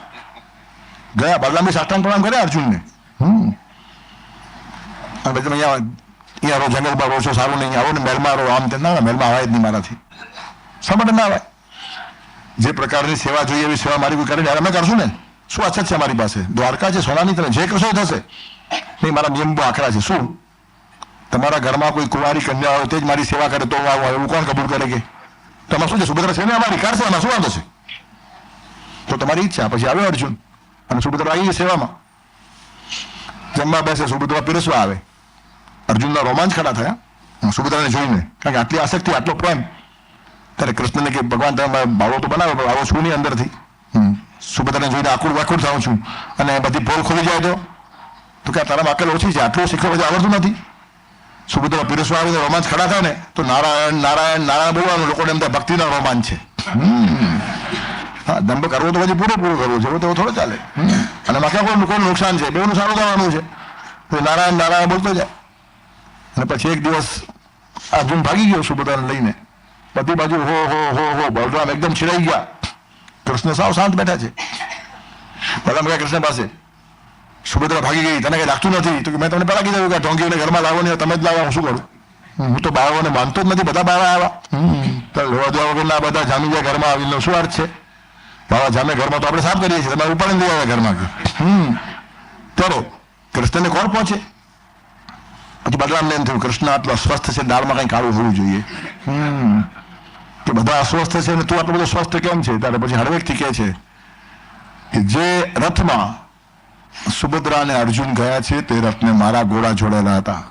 ગયા. બલરામ બી સાષ્ટાંગ પ્રણામ કર્યા અર્જુનને. અને પછી અહીંયા રહો, જંગલમાં રહો છો, સારું નહીં, આવો ને મહેલમાં રહો, આમ તેમ. ના, મહેલમાં આવાય જ નહીં મારાથી. શા માટે ના આવાય? જે પ્રકારની સેવા જોઈએ એવી સેવા મારી કોઈ કરે ને, અમે કરશું ને. શું અછત છે અમારી પાસે? દ્વારકા છે, સોનાની, તમે જે કરશો થશે. નહીં, મારા નિયમ બહુ આકરા છે. શું તમારા ઘરમાં કોઈ કુંવારી કન્યા હોય તે જ મારી સેવા કરે તો આવું, એવું કોણ કબૂલ કરે? કે તમારે શું છે? સુભદ્રા છે ને અમારી, કાઢશે, એમાં શું વાંધો છે? તો તમારી ઈચ્છા. પછી આવ્યો અર્જુન અને સુભદ્રા આવી ગઈ સેવામાં. જમવા બેસે, સુભદ્રા પીરસવા આવે. અર્જુનના રોમાંચ ખડા થયા સુભદ્રાને જોઈને, કારણ કે આટલી આસક્તિ, આટલો પ્રેમ. ત્યારે કૃષ્ણને કે ભગવાન તમે ભાવો તો બનાવો, પણ આવો છું નહીં અંદરથી. સુભદ્રાને જોઈને આકુડ વાકુડ થાઉં છું, અને બધી પોલ ખોલી જાય તો કે તારામાં અકલ ઓછી છે, આટલું શીખવા બધું આવડતું નથી. સુભદ્રા પીરસવા આવીને રોમાંચ ખડા થાય ને તો નારાયણ નારાયણ નારાયણ બોલવાનું, લોકોને એમ થાય ભક્તિના રોમાંચ છે. હા, દંભ કરવો તો પછી પૂરેપૂરો કરવો છે, તો થોડો ચાલે. અને માખા કોઈ નુકસાન છે, બેનું સારું થવાનું છે. નારાયણ નારાયણ બોલતો જાય. અને પછી એક દિવસ અર્જુન ભાગી ગયો સુભદ્રાને લઈને. બધી બાજુ હો હો હો હો, બલરામ એકદમ ચીડાઈ ગયા. કૃષ્ણ સાવ શાંત બેઠા છે. બલરામ ગયા કૃષ્ણ પાસે, સુભદ્રા ભાગી ગઈ, તને કઈ લાગતું નથી? તો મેં તમને પેલા કીધું કે ઢોંગીઓને ઘરમાં લાવો નહીં, તમે જ લાવો, હું શું કરું? હું તો બાળકોને માનતો જ નથી, બધા બાળા આવ્યા લેવા દેવા વગરના બધા જામી ગયા ઘરમાં આવીને, શું અર્થ છે? બાળા જામે ઘરમાં તો આપણે સાફ કરીએ છીએ, તમે ઉપાડી લઈ આવ્યા ઘરમાં. ચલો, કૃષ્ણને કોણ પહોંચે? પછી બલરામને એમ થયું કૃષ્ણ આટલો સ્વસ્થ છે, દાળમાં કઈ કાળું હોવું જોઈએ. કે બધા અસ્વસ્થ છે ને તું આટલો બધો સ્વસ્થ કેમ છે? ત્યારે પછી હળવેકથી કહે છે કે જે રથમાં સુભદ્રા અને અર્જુન ગયા છે તે રથને મારા ઘોડા જોડેલા હતા.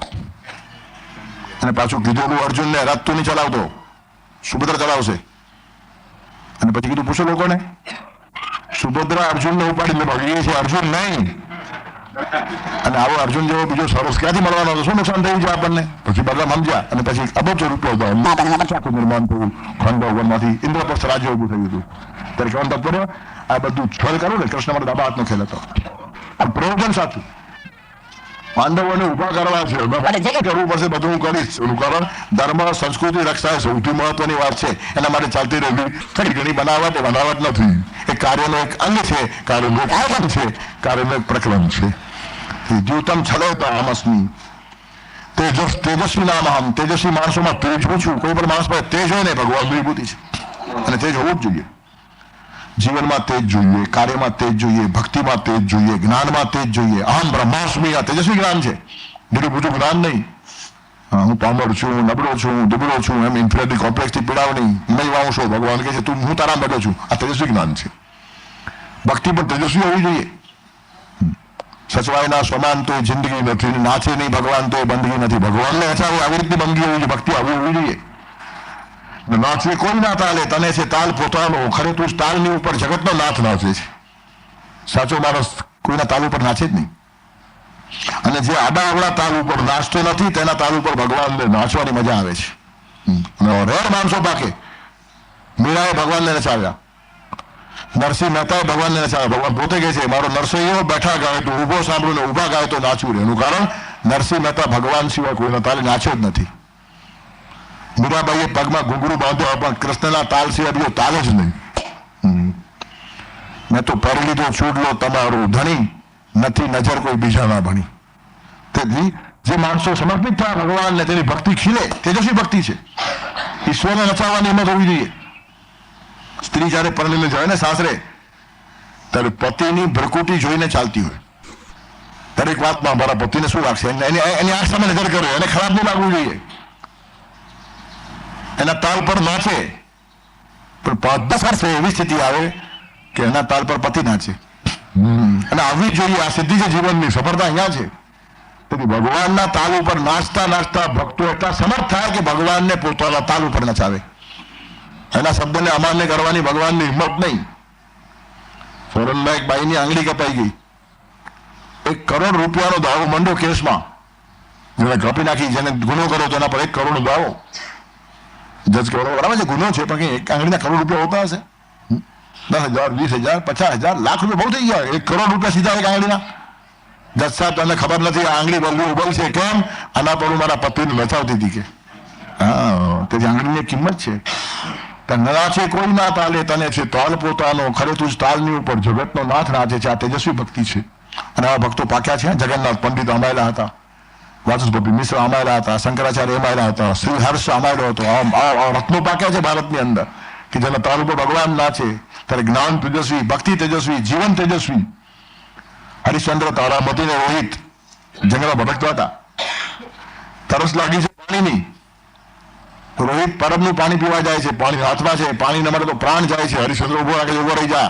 અને પાછું કીધું અર્જુનને રથ તું નહીં ચલાવતો, સુભદ્રા ચલાવશે. અને પછી કીધું પૂછો લોકોને, સુભદ્રા અર્જુનને ઉપાડીને ભાગી છે, અર્જુન નહીં. અને આવો અર્જુન જેવો બીજો સરસ ક્યાંથી મળવાનો હતો? શું નુકસાન થયું છે આપણને? પછી બલરામ સમજ્યા અને પછી અબજો રૂપિયો નિર્માણ થયું. ખંડોવનમાંથી ઇન્દ્રપ્રસ્થ રાજ્ય ઉભું થયું હતું. ત્યારે કહેવાનું તાત્પર્ય, આ બધું છળ કરું ને કૃષ્ણ માટે ડાબા હાથનો ખેલ હતો. આ પ્રયોજન સાચું, પાંડવોને ઉભા કરવા છે, કરવું પડશે, બધું હું કરીશ. એનું કારણ ધર્મ સંસ્કૃતિ રક્ષા સૌથી મહત્વની વાત છે. એના માટે ચાલતી રહેલી થોડી ઘણી બનાવટ નથી. એ કાર્યનો એક અંગ છે, કાર્યનું એક આયોજન છે, કાર્યનું એક પ્રકરણ છે. જીવતમ છલોતા અમસ્મી તેજસ્વી નામ અહમ. તેજસ્વી માણસોમાં તેજ હું છું. કોઈ પણ માણસ પાસે તેજ હોય ને ભગવાનની વિભૂતિ છે, અને તેજ હોવું જ જોઈએ. જીવનમાં તેજ જોઈએ, કાર્યમાં તેજ જોઈએ, ભક્તિમાં તેજ જોઈએ, જ્ઞાનમાં તેજ જોઈએ. અહમ બ્રહ્માસ્મિ, આ તેજસ્વી જ્ઞાન છે, નિરૂપૂતું જ્ઞાન નહીં. હું પામર છું, નબળો છું, દુબળો છું, એમ ઇન્ફિનિટી કોમ્પ્લેક્સ થી પીડાવ નહીં. નહીં વાવશો, ભગવાન કહે છે તું હું તારા બેઠો છું. આ તેજસ્વી જ્ઞાન છે. ભક્તિ પણ તેજસ્વી હોવી જોઈએ. સચવાયના સમાન તો જિંદગી નથી, નાચે નહીં ભગવાન તો એ બંદગી નથી. ભગવાનને નચાવે આવી રીતની બંદગી હોવી જોઈએ, ભક્તિ આવી હોવી જોઈએ. નાચે કોઈ ના તાલે, તને છે તાલ પોતાનો. ખરે તું તાલની ઉપર જગતનો નાથ નાચે છે. સાચો માણસ કોઈના તાલ ઉપર નાચે જ નહીં. અને જે આડા અવળા તાલ ઉપર નાચતો નથી તેના તાલ ઉપર ભગવાનને નાચવાની મજા આવે છે. રેર માણસો પાકે. મીરાએ ભગવાનને નચાવ્યા, નરસિંહ મહેતાએ ભગવાનને નચાવ્યા. ભગવાન પોતે કહે છે મારો નરસિંહ બેઠા ગાય તો ઊભો સાંભળ્યું ને ઊભા ગાય તો નાચવું. એનું કારણ નરસિંહ મહેતા ભગવાન સિવાય કોઈના તાલે નાચ્યો જ નથી. મીરાબાઈએ પગમાં ઘૂંઘરું બાંધ્યો, પણ કૃષ્ણના તાલ સિવાય બીજો તાલ જ નહીં. મેં તો પહેરી લીધો છૂટલો તમારો ધણી, નથી નજર કોઈ બીજા ના ભણી. તેથી જે માણસો સમર્પિત થયા ભગવાનને, તેની ભક્તિ ખીલે, તેજસ્વી ભક્તિ છે. ઈશ્વરને નચાવવાની હિંમત હોવી જોઈએ. સ્ત્રી જયારે પરણીને જાય ને સાસરે, ત્યારે પતિની ભ્રકુટી જોઈને ચાલતી હોય. દરેક વાતમાં મારા પતિને શું લાગશે, એની આંખ સામે નજર કરે, એને ખરાબ નહીં લાગવું જોઈએ. એના તાલ પર નાચે, પણ 5-10 વર્ષે એવી સ્થિતિ આવે કે એના તાલ પર પતિ નાચે. અને આવી જોઈએ. આ સિદ્ધિ છે જીવનની, સફળતા અહીંયા છે. તેથી ભગવાનના તાલ ઉપર નાચતા નાચતા ભક્તો એટલા સમર્થ થાય કે ભગવાનને પોતાના તાલ ઉપર નચાવે. એના શબ્દને અમાન્ય કરવાની ભગવાનની હિંમત નહીં. ફોરનમાં એક બાઈની આંગળી કપાઈ ગઈ. 1 કરોડ રૂપિયાનો દાવો મંડ્યો કેસમાં. જેને કાપી નાખી, જેને ગુનો કર્યો તેના પર 1 કરોડનો દાવો. જજ કહેવાનો બરાબર છે, ગુનો છે, પણ એક આંગળીના કરોડ રૂપિયા હોતા હશે. 10,000, 20,000, 50,000, લાખ રૂપિયા બહુ થઈ ગયા. 1 કરોડ રૂપિયા સીધા એક આંગળીના. જજ સાહેબ તમને ખબર નથી આ આંગળી બદલી ઉભલ છે. કેમ? આના પર મારા પતિને નચાવતી હતી કે. હા, તેથી આંગળીની કિંમત છે. નાચે કોઈ ના તાલે, તને છે તાલ પોતાનો. ખરે તું તાલની ઉપર જગતનો નાથ નાચે છે. આ તેજસ્વી ભક્તિ છે. અને આવા ભક્તો પાક્યા છે. જગન્નાથ પંડિત અમાયેલા હતા, વાચસ્પતિ મિશ્ર અમાયેલા હતા, શંકરાચાર્ય અમાયેલા હતા, શ્રી હર્ષ અમાયેલો હતો. રત્નો પાક્યા છે ભારતની અંદર કે જેના તાલ ઉપર ભગવાન નાચે. ત્યારે જ્ઞાન તેજસ્વી, ભક્તિ તેજસ્વી, જીવન તેજસ્વી. હરિશ્ચંદ્ર, તારામતી ને રોહિત જંગલમાં ભટકતા હતા. તરસ લાગી છે પાણીની. રોહિત પરબનું પાણી પીવા જાય છે, પાણી હાથમાં છે, પાણી માટે તો પ્રાણ જાય છે. હરિશ્ચંદ્ર ઉભો રાખે, ઉભો રહી જા.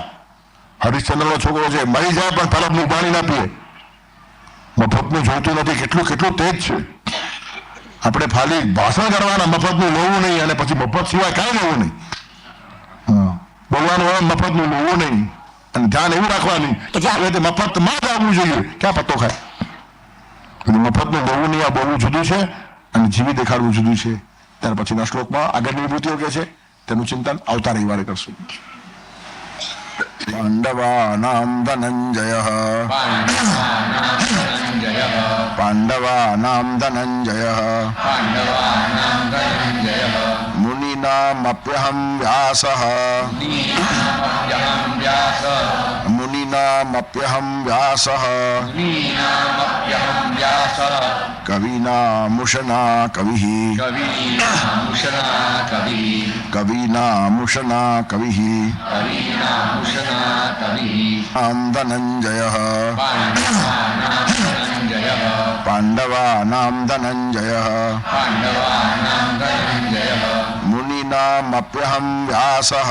હરિશ્ચંદ્રનો છોકરો છે, મરી જાય પણ પરબનું પાણી ના પીએ. મફતનું જોઈતું નથી. કેટલું કેટલું તેજ છે. આપણે ખાલી ભાષણ કરવાના, મફતનું લેવું નહીં, અને પછી મફત સિવાય કાંઈ લેવું નહીં. બોલવાનું હોય મફતનું લેવું નહીં, અને ધ્યાન એવું રાખવાની કે જ્યાં મફતમાં જ આવવું જોઈએ. ક્યાં પત્તો ખાય? મફતનું લેવું નહીં, આ બોલવું જુદું છે અને જીવી દેખાડવું જુદું છે. ત્યાર પછીના શ્લોકમાં આગળની વિભૂતિઓ કે છે તેનું ચિંતન આવતા રવિવારે કરશું. पाण्डवानां धनञ्जयः पाण्डवानां धनञ्जयः मुनीनामप्यहं व्यासः मुनीनामप्यहं व्यासः कवीनामुशना कविः कवीनामुशना कविः धनञ्जयः पाण्डवानां धनञ्जयः मुनीनामप्यहं व्यासः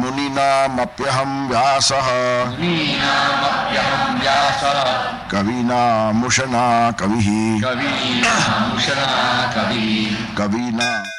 मुनीनामप्यहं व्यासः कवीनामुशना कविः कवीना